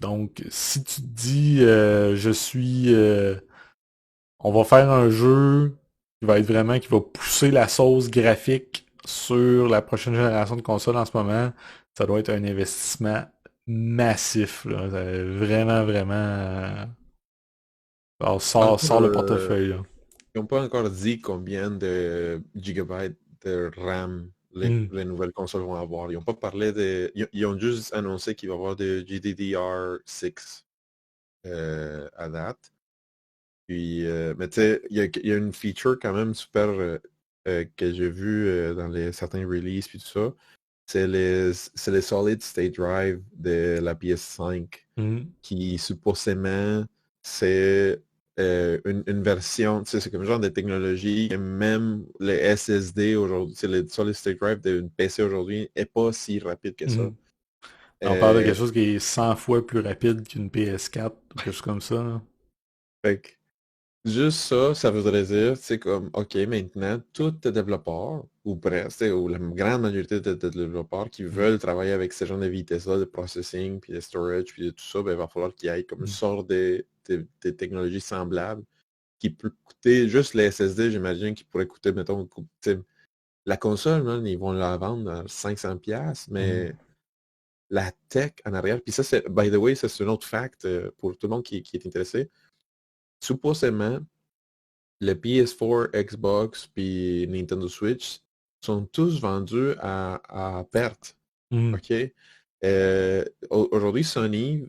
donc, si tu te dis on va faire un jeu qui va pousser la sauce graphique sur la prochaine génération de consoles en ce moment, ça doit être un investissement massif, là. Vraiment, vraiment. Alors, sors le portefeuille, là. Ils n'ont pas encore dit combien de gigabytes de RAM Hmm. les nouvelles consoles vont avoir. Ils n'ont pas parlé de... Ils ont juste annoncé qu'il va y avoir de GDDR6 à date. Puis, mais tu sais, il y a une feature quand même super que j'ai vu dans certains releases puis tout ça. C'est les Solid State Drive de la PS5 Hmm. qui supposément c'est une version, tu sais, c'est comme un genre de technologie que même les SSD aujourd'hui, c'est le Solid State Drive d'une PC aujourd'hui est pas si rapide que ça. Hmm. On parle de Euh, quelque chose qui est 100 fois plus rapide qu'une PS4 ou quelque chose comme ça, là. fait que juste ça, ça voudrait dire, c'est comme, OK, maintenant, tous les développeurs, ou presque, tu sais, ou la grande majorité des développeurs qui Hmm. veulent travailler avec ce genre de vitesse-là, de processing, puis de storage, puis de tout ça, ben, il va falloir qu'il y ait comme une Hmm. sorte de technologie semblable qui peut coûter, juste les SSD, j'imagine, qui pourrait coûter, mettons, tu sais, la console, man, ils vont la vendre à 500 pièces, Hmm. mais la tech en arrière, puis ça, c'est, by the way, ça, c'est un autre fact pour tout le monde qui est intéressé. Supposément, le PS4, Xbox, puis Nintendo Switch sont tous vendus à perte. Hmm. OK? Aujourd'hui, Sony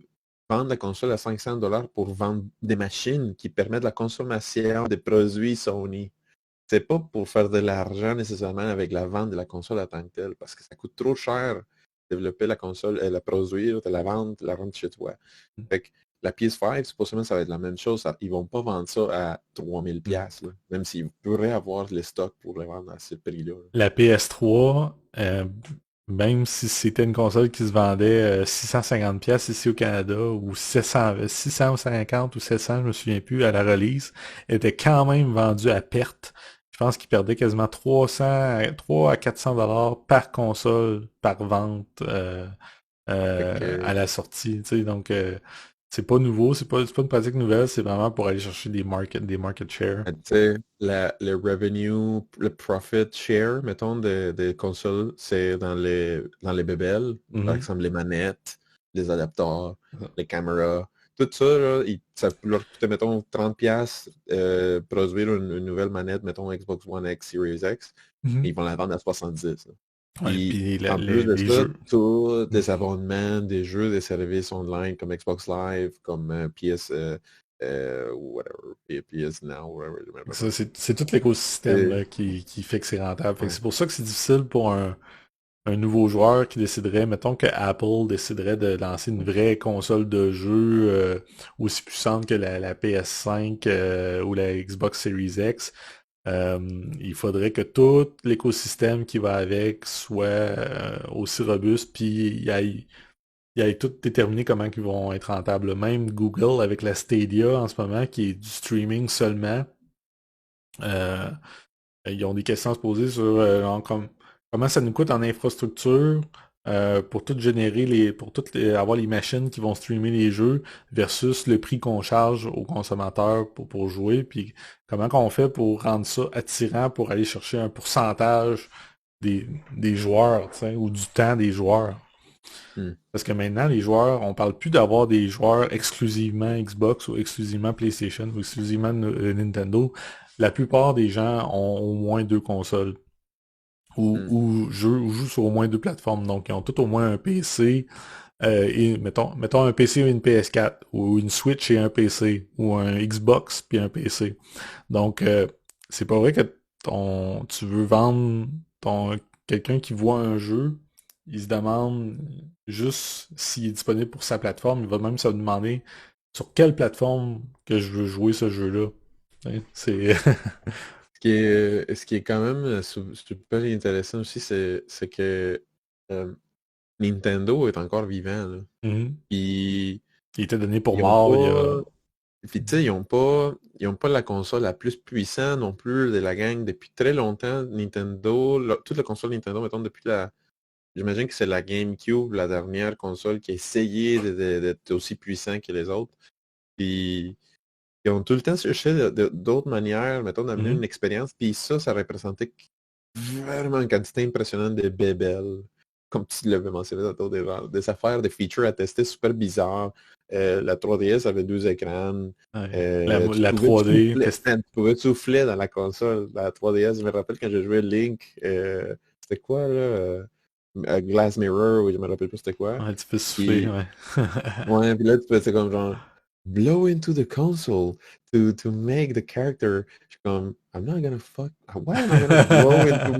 vendre la console à 500$ pour vendre des machines qui permettent la consommation des produits Sony. C'est pas pour faire de l'argent nécessairement avec la vente de la console en tant que telle, parce que ça coûte trop cher de développer la console, la produire, de la vendre chez toi. Fait que la PS5, supposément, ça va être la même chose. Ils vont pas vendre ça à 3000$, Mm. là, même s'ils pourraient avoir les stocks pour les vendre à ce prix-là. La PS3, même si c'était une console qui se vendait 650$ ici au Canada, ou 650 ou 700, je me souviens plus, à la release, était quand même vendue à perte. Je pense qu'ils perdaient quasiment 3 à 400$ par console, par vente Fait que, à la sortie. Tu sais, donc, c'est pas nouveau, c'est pas une pratique nouvelle, c'est vraiment pour aller chercher des market share. tu sais, le revenue, le profit share, mettons, des consoles, c'est dans les bébelles, par Mhm. exemple les manettes, les adapteurs, les caméras, tout ça, là, ça peut leur coûter, mettons, 30$ produire une nouvelle manette, mettons Xbox One X, Series X, et Mhm. ils vont la vendre à 70. Là. Ouais, Puis puis en plus de les ça, jeux. tous Mm. des abonnements, des jeux, des services online comme Xbox Live, comme PS, whatever, PS Now, whatever, je me rappelle Ça, plus. c'est tout l'écosystème Et- là, qui fait que c'est rentable. Fait que ouais. c'est pour ça que c'est difficile pour un nouveau joueur qui déciderait, mettons que Apple déciderait de lancer une vraie console de jeu aussi puissante que la PS5 ou la Xbox Series X. Euh, il faudrait que tout l'écosystème qui va avec soit aussi robuste, puis il y a tout déterminé comment ils vont être rentables. Même Google avec la Stadia en ce moment, qui est du streaming seulement, euh, ils ont des questions à se poser sur genre, comment ça nous coûte en infrastructure pour tout générer avoir les machines qui vont streamer les jeux versus le prix qu'on charge aux consommateurs pour jouer, puis comment qu'on fait pour rendre ça attirant pour aller chercher un pourcentage des joueurs, tu sais, ou du temps des joueurs. Hmm. Parce que maintenant, les joueurs, on parle plus d'avoir des joueurs exclusivement Xbox ou exclusivement PlayStation ou exclusivement Nintendo. La plupart des gens ont au moins deux consoles Hmm. ou jouent sur au moins deux plateformes. Donc, ils ont tous au moins un PC et mettons un PC et une PS4 ou une Switch et un PC ou un Xbox puis un PC. Donc, c'est pas vrai que tu veux vendre quelqu'un qui voit un jeu, il se demande juste s'il est disponible pour sa plateforme. Il va même se demander sur quelle plateforme que je veux jouer ce jeu-là. Hein, c'est... Ce qui est quand même super intéressant aussi, c'est que euh, Nintendo est encore vivant. Là. Mhm. Ils, Il était donné pour ils ont mort il y a... pas. Puis tu sais, ils ont pas la console la plus puissante non plus de la gang depuis très longtemps. Nintendo, toute la console Nintendo, mettons, depuis la. J'imagine que c'est la GameCube, la dernière console qui a essayé d'être aussi puissant que les autres. Puis ils ont tout le temps cherché d'autres manières, mettons, d'amener une Mhm. expérience. Puis ça représentait vraiment une quantité impressionnante de bébelles. Comme tu l'avais mentionné tantôt, des affaires, des features à tester super bizarres. La 3DS avait deux écrans. Ouais. La, Tu la pouvais 3D, souffler, man, tu pouvais souffler dans la console. La 3DS, je me rappelle quand j'ai joué Link, c'était quoi là? Glass Mirror, ou je me rappelle plus c'était quoi. ouais, tu peux souffler, Puis ouais. ouais, puis là, c'est comme genre blow into the console to make the character. Je suis comme, I'm not gonna fuck. Why am I gonna blow into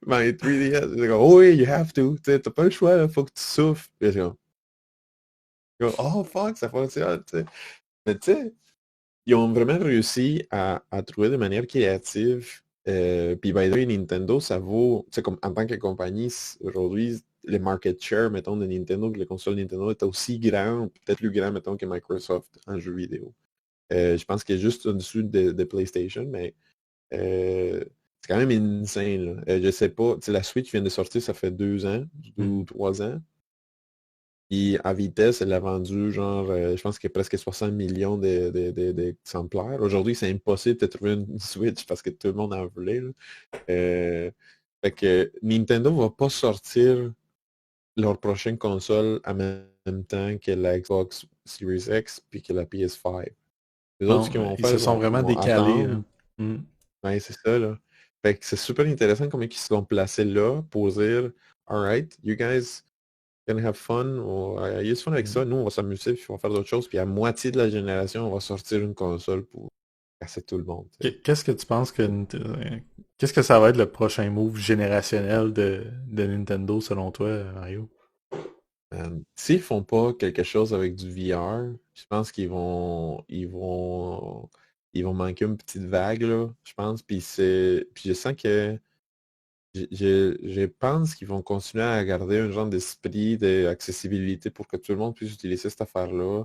my 3DS? Je suis comme, oh oui, you have to. Tu sais, t'as pas le choix, là, faut que tu souffles. Puis je suis comme, oh fuck, ça fonctionne, tu sais. Mais tu sais, ils ont vraiment réussi à trouver des manières créatives. Puis, by the way, Nintendo, ça vaut, tu sais, comme en tant que compagnie, aujourd'hui, les market share, mettons, de Nintendo, que les consoles Nintendo est aussi grand, peut-être plus grand, mettons, que Microsoft en jeux vidéo. Je pense qu'il est juste au-dessus de PlayStation, mais c'est quand même insane, là. Je sais pas, tu sais, la Switch vient de sortir, ça fait 2 ans, Hmm. ou 3 ans. Puis à vitesse, elle a vendu genre, je pense qu'il y a presque 60 millions d'exemplaires. Aujourd'hui, c'est impossible de trouver une Switch parce que tout le monde en voulait. Là. Euh, fait que Nintendo va pas sortir leur prochaine console en même temps que la Xbox Series X puis que la PS5. Les autres, ce Non, qu'ils vont ils faire, se ils sont vont, ils vraiment vont décalés, attendre. hein. Hmm. Ouais, c'est ça, là. Fait que c'est super intéressant comment ils se sont placés là pour dire, alright, you guys. gonna have fun, ayez du fun avec ça, nous on va s'amuser, puis on va faire d'autres choses, puis à moitié de la génération, on va sortir une console pour casser tout le monde. Qu'est-ce que tu penses qu'est-ce que ça va être le prochain move générationnel de Nintendo selon toi, Mario? S'ils font pas quelque chose avec du VR, je pense ils vont manquer une petite vague, là, je pense, puis je sens que je pense qu'ils vont continuer à garder un genre d'esprit d'accessibilité pour que tout le monde puisse utiliser cette affaire-là,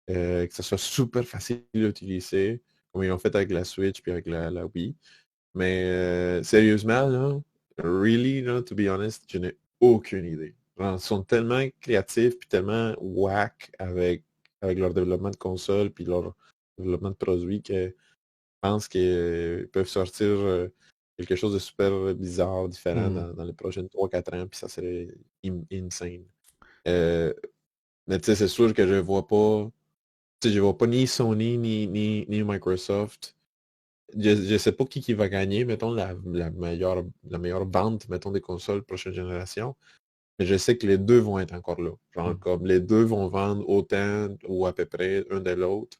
que ce soit super facile à utiliser, comme ils l'ont fait avec la Switch puis avec la Wii. Mais sérieusement, là, really, là, to be honest, je n'ai aucune idée. Genre, ils sont tellement créatifs puis tellement whack avec leur développement de console puis leur développement de produits que je pense qu'ils peuvent sortir quelque chose de super bizarre, différent dans les prochaines 3-4 ans, puis ça serait insane. Mais tu sais, c'est sûr que je vois pas. Tu sais, je vois pas ni Sony ni Microsoft. Je sais pas qui va gagner, mettons, la meilleure vente, mettons, des consoles prochaine génération. Mais je sais que les deux vont être encore là. Genre, comme les deux vont vendre autant ou à peu près un de l'autre.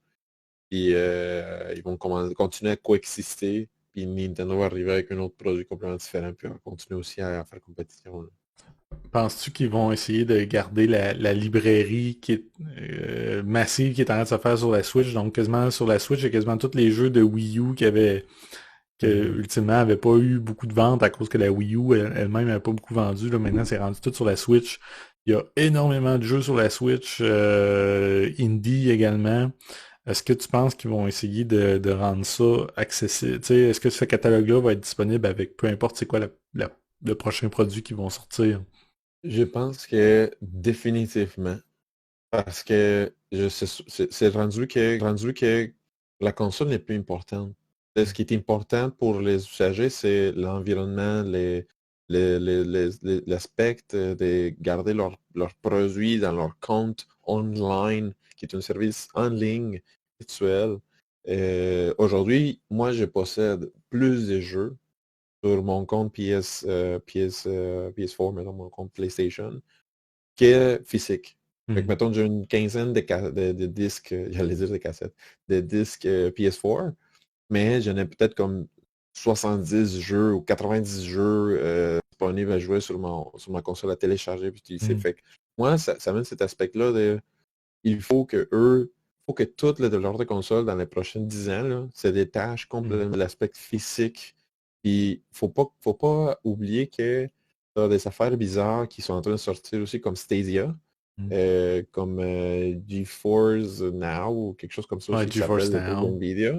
Puis ils vont continuer à coexister. Puis Nintendo va arriver avec un autre produit complètement différent. Puis on va continuer aussi à faire compétition, là. Penses-tu qu'ils vont essayer de garder la librairie qui est massive qui est en train de se faire sur la Switch? Donc quasiment sur la Switch, il y a quasiment tous les jeux de Wii U que ultimement n'avaient pas eu beaucoup de ventes à cause que la Wii U elle-même n'avait pas beaucoup vendu. Là, maintenant, c'est rendu tout sur la Switch. Il y a énormément de jeux sur la Switch, indie également. Est-ce que tu penses qu'ils vont essayer de rendre ça accessible? Tu sais, est-ce que ce catalogue-là va être disponible avec peu importe c'est quoi le prochain produit qui vont sortir? Je pense que définitivement. Parce que c'est rendu que la console n'est plus importante. Ce qui est important pour les usagers, c'est l'environnement, l'aspect de garder leurs produits dans leur compte online, qui est un service en ligne virtuel. Aujourd'hui, moi, je possède plus de jeux sur mon compte PS4, mais dans mon compte PlayStation, que physique. Fait que, mettons, j'ai une quinzaine de disques, j'allais dire des cassettes, de disques PS4, mais j'en ai peut-être comme 70 jeux ou 90 jeux disponibles à jouer sur ma console à télécharger puis utiliser. Fait que moi, ça amène cet aspect-là de il faut que toutes les développeurs de consoles dans les prochaines 10 ans là, se détachent complètement de l'aspect physique. Puis faut pas oublier que tu as des affaires bizarres qui sont en train de sortir aussi comme Stadia, comme GeForce Now ou quelque chose comme ça Ouais, aussi qui GeForce s'appelle le truc Now. d'NVIDIA.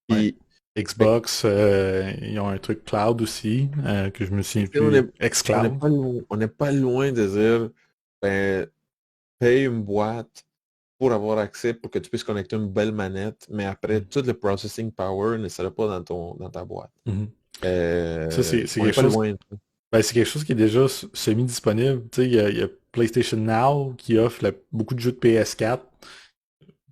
Ouais. Puis Xbox, ils ont un truc cloud aussi, que je me souviens on plus. n'est xCloud. pas loin, on n'est pas loin de dire ben, paye une boîte pour avoir accès, pour que tu puisses connecter une belle manette, mais après, tout le processing power ne sera pas dans ta boîte. Mhm. Ça, c'est On n'est quelque pas chose. loin. Ben, c'est quelque chose qui est déjà semi-disponible. Tu sais, il y a PlayStation Now qui offre beaucoup de jeux de PS4.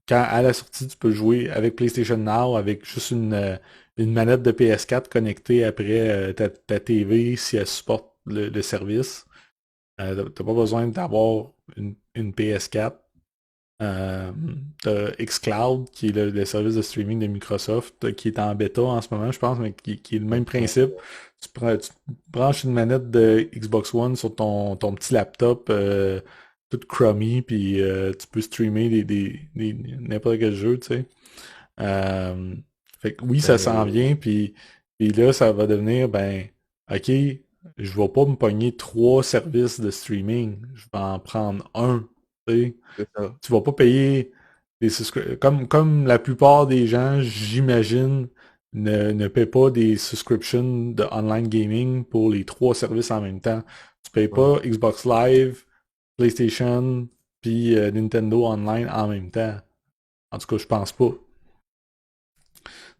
Quand à la sortie, tu peux jouer avec PlayStation Now, avec juste une manette de PS4 connectée après ta TV si elle supporte le service. T'as pas besoin d'avoir une PS4. T'as xCloud, qui est le service de streaming de Microsoft, qui est en bêta en ce moment, je pense, mais qui est le même principe. Tu branches une manette de Xbox One sur ton petit laptop, tout crummy, puis tu peux streamer n'importe quel jeu, tu sais. Fait que oui, ça s'en Ben, vient, puis là, ça va devenir, ben, ok, je vais pas me pogner 3 services de streaming, je vais en prendre un, tu sais. c'est ça. Tu vas pas payer comme la plupart des gens, j'imagine, ne paient pas des subscriptions de online gaming pour les 3 services en même temps. Tu payes Ouais. pas Xbox Live, PlayStation, puis Nintendo Online en même temps. En tout cas, je pense pas.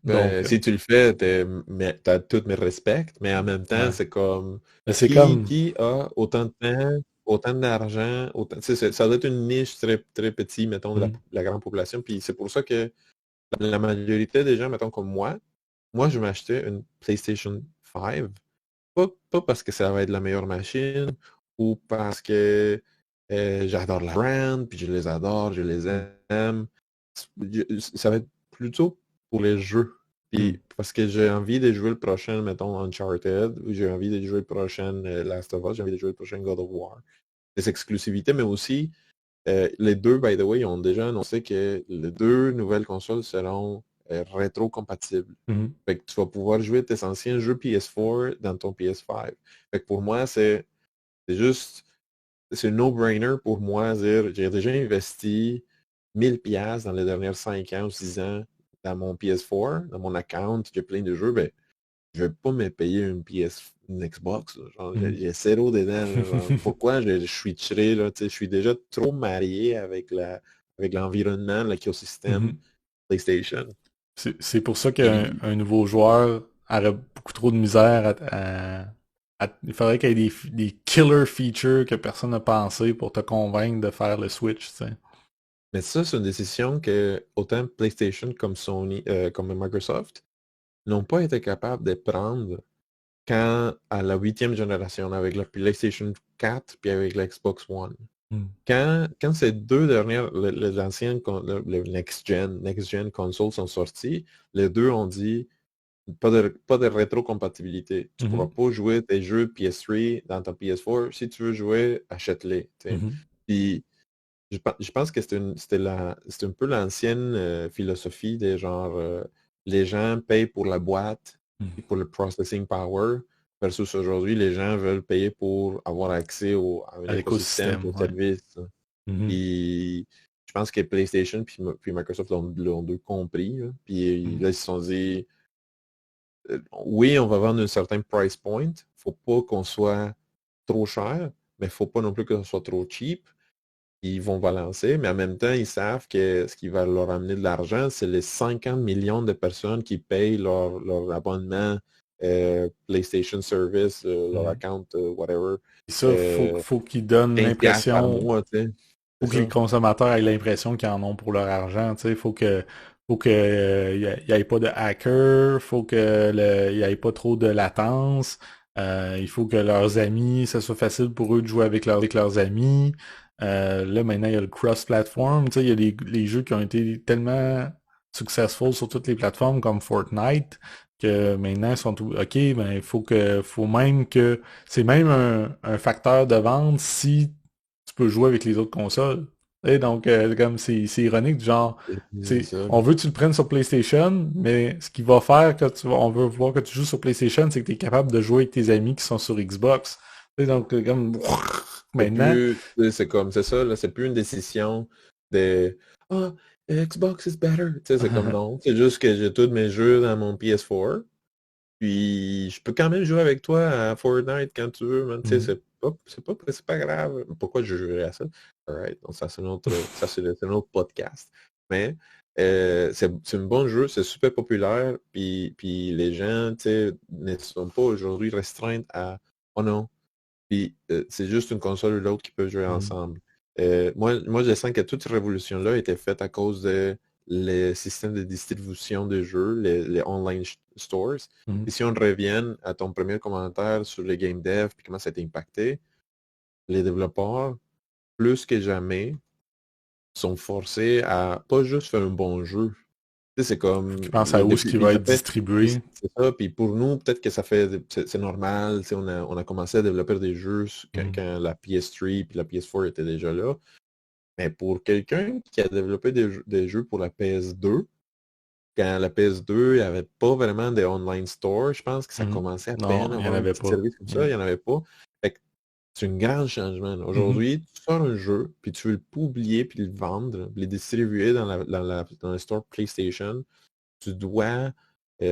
Ben, Donc, si tu le fais, t'as tous mes respects, mais en même temps, ouais. c'est comme Mais c'est comme. qui a autant de temps, autant d'argent, autant, tu sais, ça doit être une niche très, très petite, mettons, de Hmm, la grande population. Puis c'est pour ça que la majorité des gens, mettons comme moi, je m'achetais une PlayStation 5, pas parce que ça va être la meilleure machine ou parce que J'adore la brand, puis je les adore, je les aime. Ça va être plutôt pour les jeux. Mm. Puis parce que j'ai envie de jouer le prochain, mettons, Uncharted, ou j'ai envie de jouer le prochain Last of Us, j'ai envie de jouer le prochain God of War. Les exclusivités, mais aussi les deux, by the way, ils ont déjà annoncé que les deux nouvelles consoles seront rétro-compatibles. Mhm. Fait que tu vas pouvoir jouer tes anciens jeux PS4 dans ton PS5. Fait que pour moi, c'est juste c'est un no-brainer pour moi. Dire, j'ai déjà investi 1000$ dans les dernières 5 ans ou 6 ans dans mon PS4, dans mon account, j'ai plein de jeux, ben, je vais pas me payer une Xbox. Là. Genre, Mhm. j'ai zéro dedans. Là, genre, pourquoi je switcherai, là, tu sais, je suis déjà trop marié avec l'environnement, l'écosystème Mhm. PlayStation. C'est pour ça qu'un Puis, un nouveau joueur aurait beaucoup trop de misère il faudrait qu'il y ait des killer features que personne n'a pensé pour te convaincre de faire le switch, tu sais. mais ça, c'est une décision que autant PlayStation comme Sony, comme Microsoft, n'ont pas été capables de prendre quand à la huitième génération avec la PlayStation 4 puis avec la Xbox One. Mm. Quand ces deux dernières, les anciennes, le next-gen consoles sont sorties, les deux ont dit pas de rétrocompatibilité. Tu ne pourras Mhm. pas jouer tes jeux PS3 dans ta PS4. Si tu veux jouer, achète-les. Tu sais. Mhm. Puis je pense que c'est un peu l'ancienne philosophie des genre les gens payent pour la boîte et Mhm. pour le processing power versus aujourd'hui, les gens veulent payer pour avoir accès à un À écosystème l'écosystème, de ouais. services. Mhm. Puis je pense que PlayStation puis Microsoft l'ont deux compris. Là. Puis Mhm. là, ils se sont dit oui, on va vendre un certain price point. Faut pas qu'on soit trop cher, mais faut pas non plus que ce soit trop cheap. Ils vont balancer, mais en même temps, ils savent que ce qui va leur amener de l'argent, c'est les 50 millions de personnes qui payent leur abonnement PlayStation Service, leur Mhm. account, whatever, Et ça, euh, faut qu'ils donnent 15$ par l'impression, mois, tu sais. faut C'est que les ça. consommateurs aient l'impression qu'ils en ont pour leur argent, tu sais, faut que y ait pas de hackers, faut que y ait pas trop de latence, il faut que leurs amis, ça soit facile pour eux de jouer avec leurs amis. Là, maintenant, il y a le cross-platform, tu sais, il y a les jeux qui ont été tellement successful sur toutes les plateformes comme Fortnite, que maintenant, ils sont OK, ben, faut même que, c'est même un facteur de vente si tu peux jouer avec les autres consoles. Et donc, comme c'est ironique, du genre, C'est ça. on veut que tu le prennes sur PlayStation, mais ce qui va faire que on veut voir que tu joues sur PlayStation, c'est que tu es capable de jouer avec tes amis qui sont sur Xbox. Et donc, comme, C'est maintenant, plus, tu sais, c'est ça, là, c'est plus une décision de Ah, Xbox is better. Tu sais, c'est comme non. C'est juste que j'ai tous mes jeux dans mon PS4. Puis je peux quand même jouer avec toi à Fortnite quand tu veux, man. Tu sais, Mhm. c'est pas grave. Pourquoi je jouerais à ça? Alright, donc ça c'est un autre podcast. Mais c'est un bon jeu, c'est super populaire, puis les gens, tu sais, ne sont pas aujourd'hui restreints à oh non. Puis c'est juste une console ou l'autre qui peuvent jouer Mhm. ensemble. Moi, je sens que toute cette révolution-là a été faite à cause de les systèmes de distribution de jeux, les online stores. Mhm. Et si on revient à ton premier commentaire sur les game dev puis comment ça a été impacté, les développeurs, plus que jamais, sont forcés à pas juste faire un bon jeu. Tu sais, c'est Faut qu'ils comme pensent à où ce depuis, qui puis va ça être fait, puis distribué. c'est ça, puis pour nous, peut-être que ça fait, c'est normal, tu sais, on a commencé à développer des jeux Mhm. quand la PS3 puis la PS4 étaient déjà là, mais pour quelqu'un qui a développé des jeux pour la PS2, quand la PS2, il n'y avait pas vraiment de online store, je pense que ça Mhm. commençait à peine Non, à il n'y en avoir un avait petit pas. service comme ça, Mhm. il n'y en avait pas. Fait que c'est un grand changement. Mhm. Aujourd'hui, tu sors un jeu, puis tu veux le publier, puis le vendre, puis le distribuer dans le store PlayStation, tu dois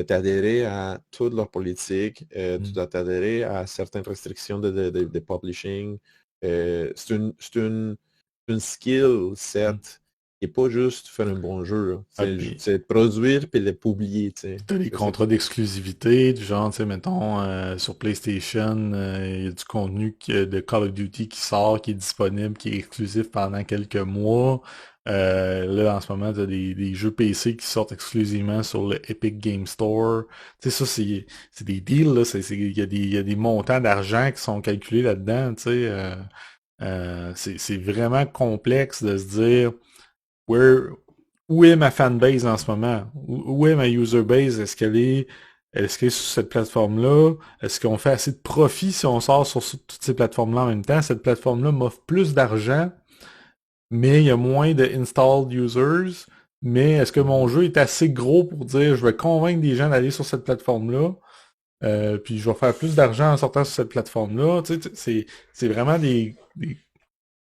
t'adhérer à toute leur politique, tu Mhm. dois t'adhérer à certaines restrictions de publishing. C'est une skill Mhm. set qui n'est pas juste faire un bon jeu. Là. Ah, C'est produire puis le publier. Tu sais. t'as des C'est ça contrats d'exclusivité, du genre, tu sais, mettons, sur PlayStation, il y a du contenu de Call of Duty qui sort, qui est disponible, qui est exclusif pendant quelques mois. Là, en ce moment, t'as des jeux PC qui sortent exclusivement sur le Epic Game Store. Tu sais, ça, c'est des deals, là. Il y a des montants d'argent qui sont calculés là-dedans, tu sais. C'est vraiment complexe de se dire where, où est ma fanbase en ce moment? Où est ma user base? Est-ce qu'elle est sur cette plateforme-là? Est-ce qu'on fait assez de profit si on sort sur toutes ces plateformes-là en même temps? Cette plateforme-là m'offre plus d'argent, mais il y a moins de installed users. Mais est-ce que mon jeu est assez gros pour dire je vais convaincre des gens d'aller sur cette plateforme-là? Puis je vais faire plus d'argent en sortant sur cette plateforme-là. Tu sais, c'est vraiment des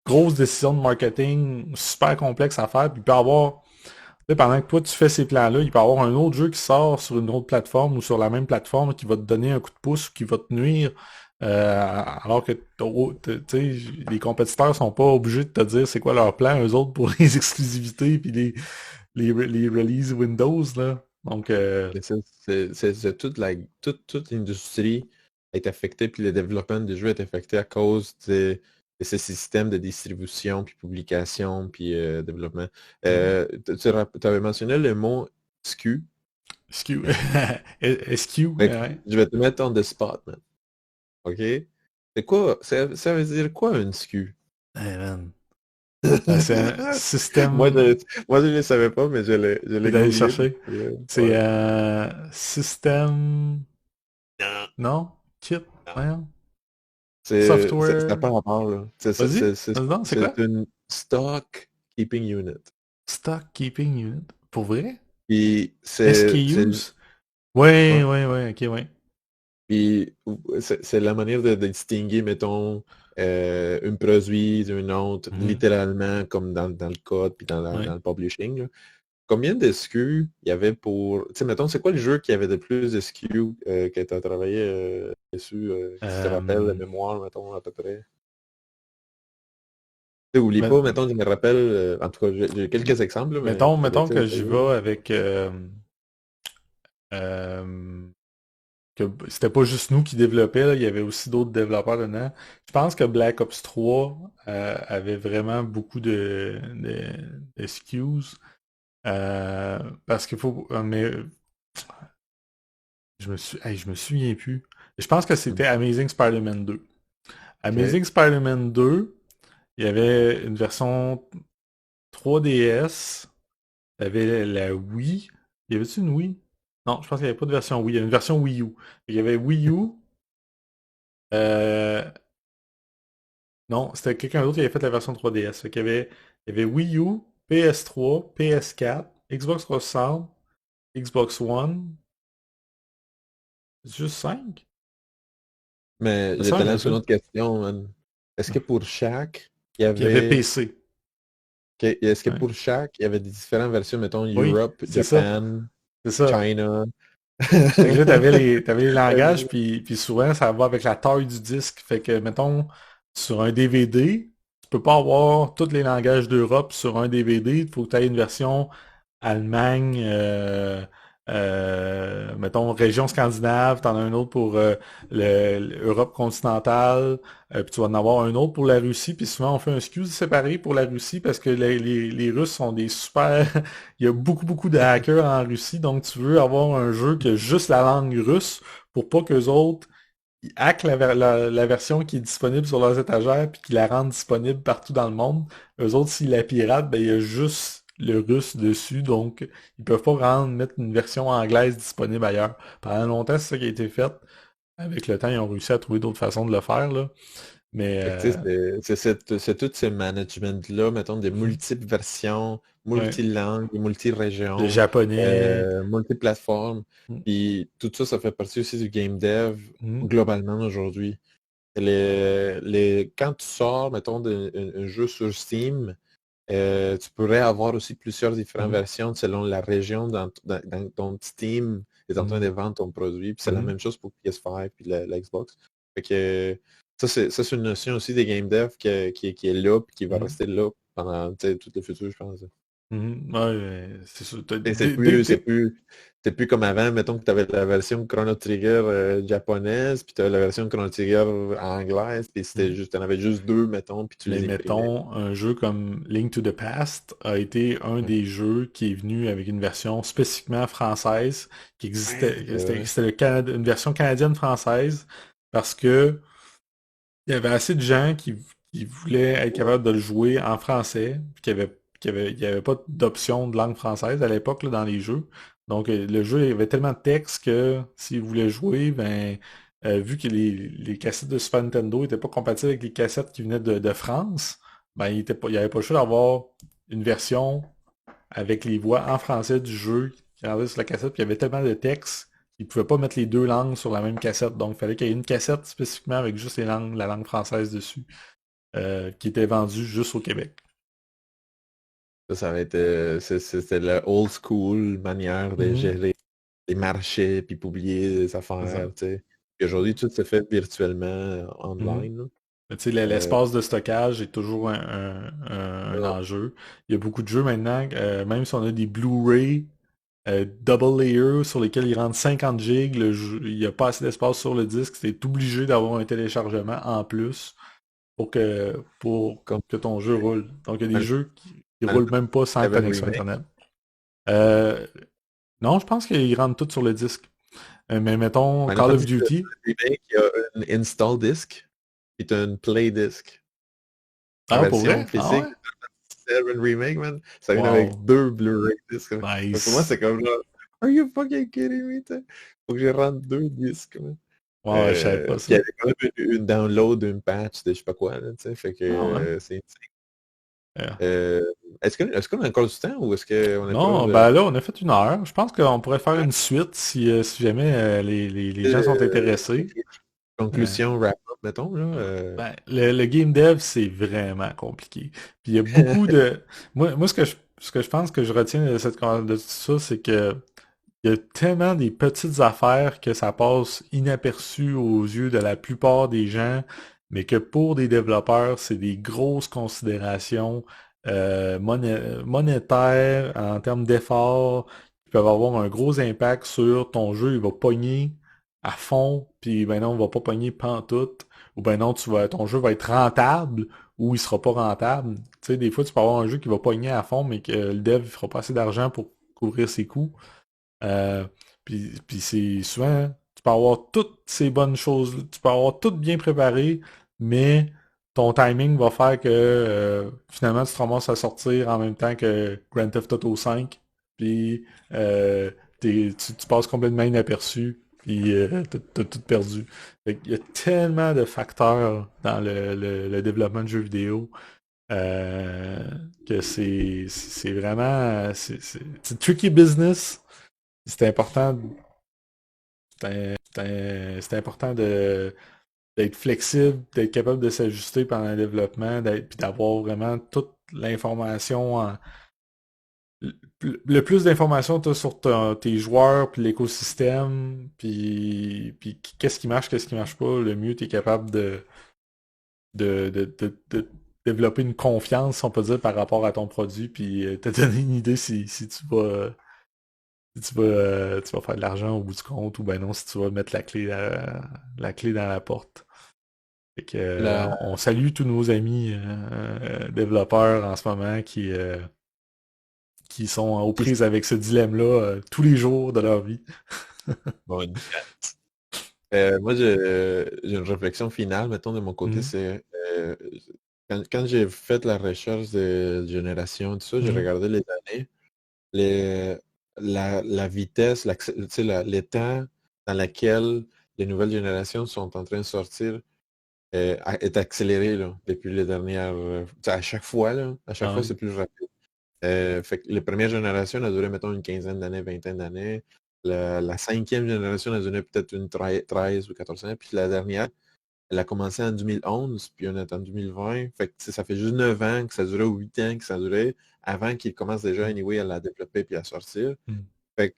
grosses décisions de marketing super complexes à faire. Puis il peut y avoir, tu sais, pendant que toi tu fais ces plans-là, il peut y avoir un autre jeu qui sort sur une autre plateforme ou sur la même plateforme qui va te donner un coup de pouce ou qui va te nuire. Alors que tu sais, les compétiteurs sont pas obligés de te dire c'est quoi leur plan, eux autres, pour les exclusivités puis les release Windows, là. Donc, C'est toute l'industrie est affectée, puis le développement des jeux est affecté à cause de ce système de distribution, puis publication, puis développement. Tu avais mentionné le mot SKU. SKU. SKU, Fait que ouais. je vais te mettre on the spot, man. OK? C'est quoi? Ça veut dire quoi un SKU? Hey, man. C'est un Moi, système. moi, je ne le savais pas, mais je Je l'ai vais aller googlé. chercher. C'est Ouais. un système. Non, Non? Kit? non. Voyons. Ça n'a Software. pas rapport, là. Vas-y. Non, c'est C'est quoi? une stock keeping unit. Stock Keeping Unit. Pour vrai? Puis SKUs? ouais. Ouais, ouais, ouais, ok, ouais. Puis c'est la manière de distinguer, mettons, un produit d'un autre, Mhm. littéralement, comme dans le code, puis Ouais. dans le publishing, là. Combien de SKU il y avait pour... Tu sais, mettons, c'est quoi le jeu qui avait le plus de SKU que tu as travaillé dessus, si tu te rappelles, la Euh, mémoire, mettons, à peu près? Tu sais, oublie met- pas, mettons, je me rappelle, en tout cas, j'ai quelques exemples, là, mais mettons, peut-être mettons ça, que ça j'y y est. vais avec euh, que c'était pas juste nous qui développions, là, il y avait aussi d'autres développeurs dedans. Je pense que Black Ops 3 avait vraiment beaucoup de SKUs. Parce qu'il faut. Mais je me souviens plus. Je pense que c'était Amazing Spider-Man 2. OK. Amazing Spider-Man 2, il y avait une version 3DS. Il y avait la Wii. Y avait-tu une Wii? Non, je pense qu'il n'y avait pas de version Wii. Il y avait une version Wii U. Il y avait Wii U. euh, Non, c'était quelqu'un d'autre qui avait fait la version 3DS. Fait il y avait Wii U, PS3, PS4, Xbox 360, Xbox One. C'est juste 5? Mais Ça je te semble lance ça. une autre question, man. Est-ce que pour chaque, il y Puis il y avait avait... PC. Est-ce que Ouais. pour chaque, il y avait des différentes versions, mettons, Oui, Europe, c'est ça. Japan, C'est ça. China? Fait que là, t'avais les langages, puis souvent, ça va avec la taille du disque. Fait que, mettons, sur un DVD, tu peux pas avoir tous les langages d'Europe sur un DVD. Il faut que tu aies une version Allemagne, mettons, région scandinave, t'en as un autre pour l'Europe continentale, puis tu vas en avoir un autre pour la Russie, puis souvent on fait un SKU séparé pour la Russie parce que les Russes sont des super... Il y a beaucoup, beaucoup de hackers en Russie, donc tu veux avoir un jeu qui a juste la langue russe pour pas qu'eux autres ils hackent la version qui est disponible sur leurs étagères puis qu'ils la rendent disponible partout dans le monde. Eux autres, s'ils la piratent, ben il y a juste le russe dessus, donc ils peuvent pas mettre une version anglaise disponible ailleurs. Pendant longtemps, c'est ça qui a été fait. Avec le temps, ils ont réussi à trouver d'autres façons de le faire, là. Mais Fait que, tu sais, c'est tout ce management-là, mettons, des mhm. multiples versions, Ouais. multilangues, Le multirégions, japonais. multiplateformes. Mhm. Puis tout ça, ça fait partie aussi du game dev Mhm. globalement aujourd'hui. Quand tu sors, mettons, un jeu sur Steam, tu pourrais avoir aussi plusieurs différentes Mhm. versions selon la région dans ton Steam est en train de Mhm. vendre ton produit. Puis c'est la Mhm. même chose pour PS5 puis la Xbox. Fait que ça, c'est une notion aussi des game dev qui est là puis qui va Mhm. rester là pendant tu sais, tout le futur, je pense. Mhm. Ouais, c'est sûr. Et c'est plus comme avant, mettons que tu avais la version Chrono Trigger japonaise, puis tu avais la version Chrono Trigger anglaise, puis Mhm. t'en avais juste deux, mettons, puis tu Mais les imprimais. mettons, un jeu comme Link to the Past a été un Ouais, des jeux qui est venu avec une version spécifiquement française qui ouais, existait. c'est vrai. C'était une version canadienne-française parce que il y avait assez de gens qui voulait être capable de le jouer en français, puis il y avait pas d'option de langue française à l'époque là, dans les jeux. Donc le jeu il y avait tellement de texte que s'il voulait jouer, ben vu que les cassettes de Super Nintendo n'étaient pas compatibles avec les cassettes qui venaient de France, ben il avait pas le choix d'avoir une version avec les voix en français du jeu qui rendait sur la cassette, puis il y avait tellement de texte qu'ils ne pouvaient pas mettre les deux langues sur la même cassette. Donc il fallait qu'il y ait une cassette spécifiquement avec juste la langue française dessus, qui était vendue juste au Québec. Ça va être, c'était la old school manière de Mhm, gérer les marchés puis publier des c'est ça. affaires, tu sais. Puis aujourd'hui, tout se fait virtuellement Mhm. online, là. Mais tu sais, Euh, l'espace de stockage est toujours un non, enjeu. Il y a beaucoup de jeux maintenant, même si on a des Blu-ray double layer sur lesquels ils rentrent 50 gigs, il n'y a pas assez d'espace sur le disque, c'est obligé d'avoir un téléchargement en plus pour comme que ton jeu roule. Donc il y a des Final jeux qui Final roulent même pas sans Fantasy VII connexion Remake. Internet. Euh, non, je pense qu'ils rentrent tout sur le disque. Mais mettons Final Call of Fantasy Duty. Remake, il y a un install disc et un play disc. La Ah, pour version vrai? Ah physique ouais? de 7 Remake, man, ça vient avec Wow. 2 Blu-ray discs. Mais pour moi, Nice. c'est comme là, are you fucking kidding me? T'sais? Faut que je rentre 2 disques, man. Wow, je savais pas Puis il ça. y avait quand même une download, une patch de je sais pas quoi, là, tu sais, fait que Ah ouais? c'est... Euh, Euh, est-ce qu'on a encore du temps ou est-ce qu'on est proche Non, de... ben là, on a fait 1 heure. Je pense qu'on pourrait faire une suite si jamais les gens sont intéressés. Euh, conclusion wrap-up, mettons, là? Ben, le game dev, c'est vraiment compliqué. Puis il y a beaucoup de. Moi ce que je pense que je retiens de de tout ça, c'est que il y a tellement des petites affaires que ça passe inaperçu aux yeux de la plupart des gens, mais que pour des développeurs, c'est des grosses considérations monétaires en termes d'efforts qui peuvent avoir un gros impact sur ton jeu. Il va pogner à fond, puis ben non, il va pas pogner pantoute, ou ben non, ton jeu va être rentable ou il sera pas rentable. Tu sais, des fois, tu peux avoir un jeu qui va pogner à fond, mais que le dev ne fera pas assez d'argent pour couvrir ses coûts. Euh, puis c'est souvent, tu peux avoir toutes ces bonnes choses, tu peux avoir tout bien préparé, mais ton timing va faire que finalement tu te ramasses à sortir en même temps que Grand Theft Auto 5, puis tu passes complètement inaperçu, puis t'as tout perdu. Il y a tellement de facteurs dans le développement de jeux vidéo euh, que c'est vraiment c'est tricky business. C'est important, c'est important d'être flexible, d'être capable de s'ajuster pendant le développement, puis d'avoir vraiment toute l'information, le plus d'informations tu as sur tes joueurs, puis l'écosystème, puis qu'est-ce qui marche pas, le mieux tu es capable de développer une confiance, on peut dire, par rapport à ton produit, puis te donner une idée si tu vas faire de l'argent au bout du compte ou ben non, si tu vas mettre la clé dans la porte. Fait que, La, on salue tous nos amis développeurs en ce moment qui sont aux qui- prises avec ce dilemme-là tous les jours de leur vie. bon, moi, j'ai une réflexion finale, mettons, de mon côté, Mhm, c'est quand j'ai fait la recherche de génération, tout ça, j'ai mhm, regardé les années, les, la vitesse, tu sais, l'état dans lequel les nouvelles générations sont en train de sortir est accéléré là, depuis les dernières... tu sais, à chaque ah fois, oui. c'est plus rapide. Fait que les premières générations, elles duraient, mettons, une quinzaine d'années, vingtaine d'années. La cinquième génération, elle durait peut-être une 13 ou 14 années. Puis la dernière, elle a commencé en 2011, puis on est en 2020. Fait que, tu sais, ça fait juste 9 ans que ça durait, ou 8 ans que ça durait, avant qu'ils commencent déjà, anyway, à la développer puis à sortir. Mhm. Fait que,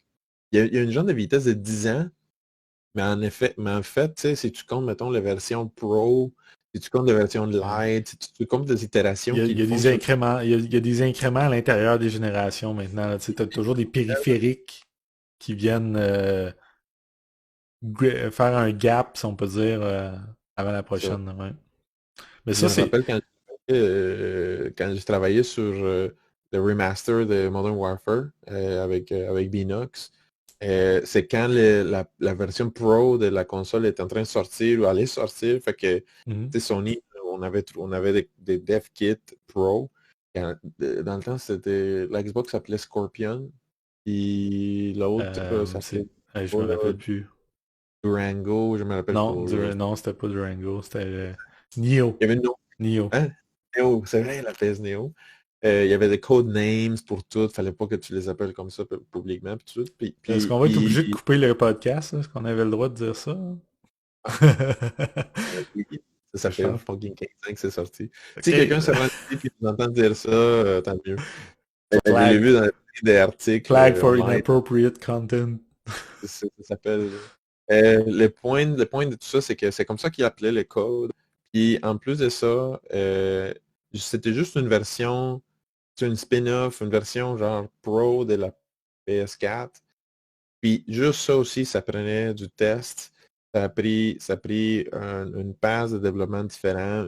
il y a une genre de vitesse de 10 ans, mais en fait, tu sais, si tu comptes, mettons, la version Pro, si tu comptes la version Ouais. Lite, si tu comptes des itérations Il qu'ils y a font des sur incréments, il y a des incréments à l'intérieur des générations maintenant. Tu as toujours des périphériques qui viennent faire un gap, si on peut dire, avant la ça. prochaine. Ouais. Mais Je ça, me c'est. rappelle quand j'ai travaillé sur le remaster de Modern Warfare avec Binox. C'est quand la version Pro de la console est en train de sortir ou allait sortir. Fait que tu Mhm. sais, Sony on avait des dev kits pro. Dans le temps, c'était la Xbox s'appelait Scorpion. Puis l'autre s'appelait je me rappelle plus. Durango, je me rappelle pas. Non, c'était pas Durango, c'était Neo. Il y avait une autre. Neo. Hein? Neo, c'est vrai, la PS Neo. Il y avait des code names pour tout. Fallait pas que tu les appelles comme ça publiquement. Puis tout. Est-ce qu'on va être obligé de couper le podcast? Est-ce qu'on avait le droit de dire ça? Oui, ça fait fucking 15 ans que c'est sorti. Okay. Si quelqu'un s'est rendu et qui nous entend dire ça, tant mieux. Je l'ai vu dans des articles. Flag for inappropriate content. Ça s'appelle. Le point de tout ça, c'est que c'est comme ça qu'ils appelaient le code. Puis en plus de ça, c'était juste une version, une spin-off, une version genre pro de la PS4. Puis juste ça aussi, ça prenait du test. Ça a pris une phase de développement différent,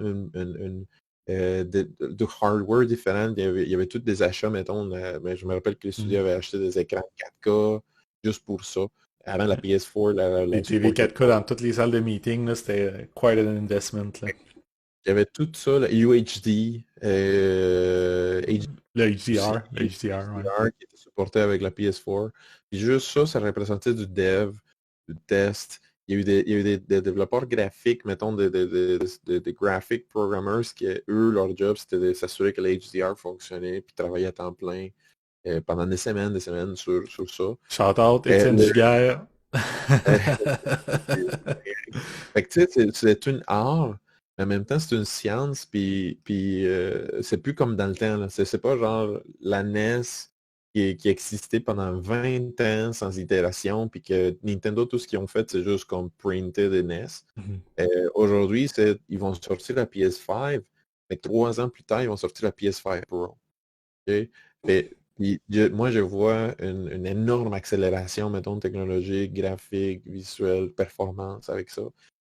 de hardware différent. Il y avait tous des achats, mettons. Mais je me rappelle que les studios avaient acheté des écrans 4K juste pour ça. Avant la PS4, les TV 4K dans toutes les salles de meeting, c'était quite an investment. Là. Il y avait tout ça, le UHD, le HDR, ouais. Qui était supporté avec la PS4. Puis juste ça, ça représentait du dev, du test. Il y a eu des développeurs graphiques, mettons, des graphic programmers qui, eux, leur job, c'était de s'assurer que le HDR fonctionnait, puis travailler à temps plein pendant des semaines sur ça. Shout-out, Étienne Giguère. Fait que tu sais, c'est une art. Mais en même temps, c'est une science, puis c'est plus comme dans le temps. Là. C'est pas genre la NES qui existait pendant 20 ans sans itération, puis que Nintendo, tout ce qu'ils ont fait, c'est juste comme printer des NES. Aujourd'hui, ils vont sortir la PS5, mais 3 ans plus tard, ils vont sortir la PS5 Pro. Okay? Moi, je vois une énorme accélération, mettons, technologique, graphique, visuelle, performance avec ça.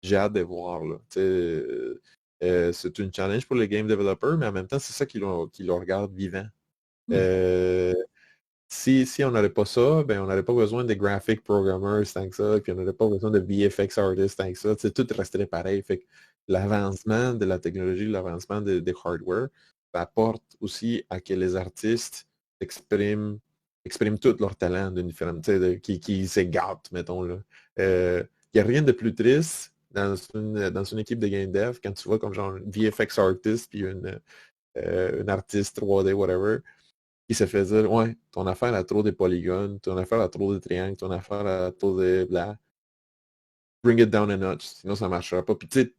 J'ai hâte de voir. Là. C'est une challenge pour les game developers, mais en même temps, c'est ça qui le regarde vivant. Si on n'aurait pas ça, ben on n'aurait pas besoin de graphic programmers tant que ça, puis on n'aurait pas besoin de VFX artists tant que ça. Tout resterait pareil. Fait que l'avancement de la technologie, l'avancement des hardware, ça apporte aussi à que les artistes expriment tout leur talent d'une différente, qui s'égate, mettons. Là. Il n'y a rien de plus triste dans une équipe de game dev quand tu vois comme genre un VFX artist puis une artiste 3D, whatever, qui se fait dire, ouais, ton affaire a trop de polygones, ton affaire a trop de triangles, ton affaire a trop de bla. Bring it down a notch, sinon ça ne marchera pas. Puis tu sais,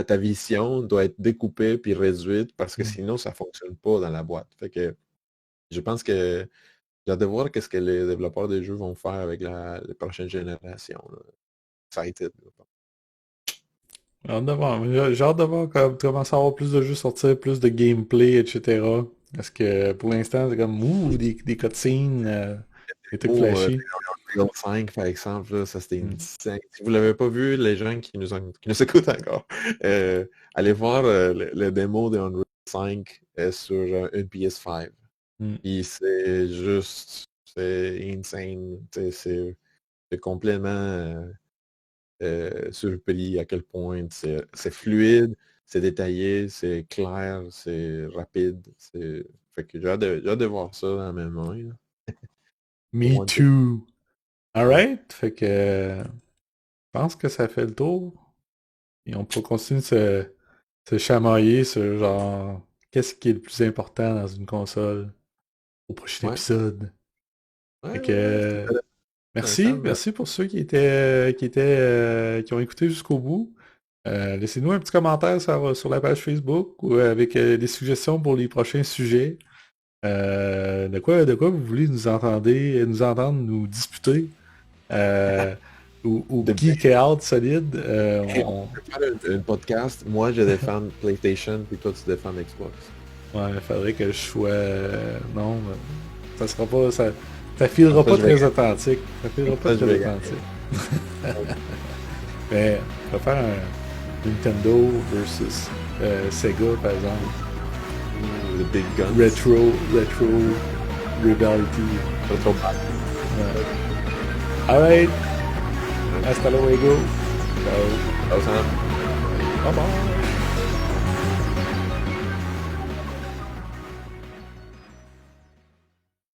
ta vision doit être découpée puis réduite parce que sinon ça ne fonctionne pas dans la boîte. Fait que je pense que j'ai hâte de voir qu'est-ce que les développeurs de jeux vont faire avec les prochaines générations. Excited. J'ai hâte de voir comment ça va avoir plus de jeux sortir, plus de gameplay, etc. Parce que pour l'instant, c'est comme des cutscenes, des trucs flashy. Unreal 5, par exemple, là, ça c'était une scène. Si vous ne l'avez pas vu, les gens qui nous écoutent encore, allez voir le démo de Unreal 5 sur une PS5. Puis c'est juste, c'est insane. C'est complètement surpris à quel point c'est fluide, c'est détaillé, c'est clair, c'est rapide. Fait que j'ai hâte de voir ça dans mes mains. Me too. Alright. Fait que je pense que ça fait le tour. Et on peut continuer de se chamailler sur genre qu'est-ce qui est le plus important dans une console au prochain épisode. Fait que merci pour ceux qui ont écouté jusqu'au bout. Laissez-nous un petit commentaire sur la page Facebook ou avec des suggestions pour les prochains sujets. De quoi vous voulez nous entendre nous disputer ou geek out solide. On peut faire un podcast. Moi, je défends PlayStation puis toi, tu défends Xbox. Ouais, il faudrait que je sois... non, ça sera pas... Ça filera pas très authentique. Ça filera pas très authentique. Mais on va faire un Nintendo versus Sega, par exemple. The Big Guns. Retro Rivality. Retro Battle. Alright. Hasta luego. Ciao. Ciao, Sam. Bye bye.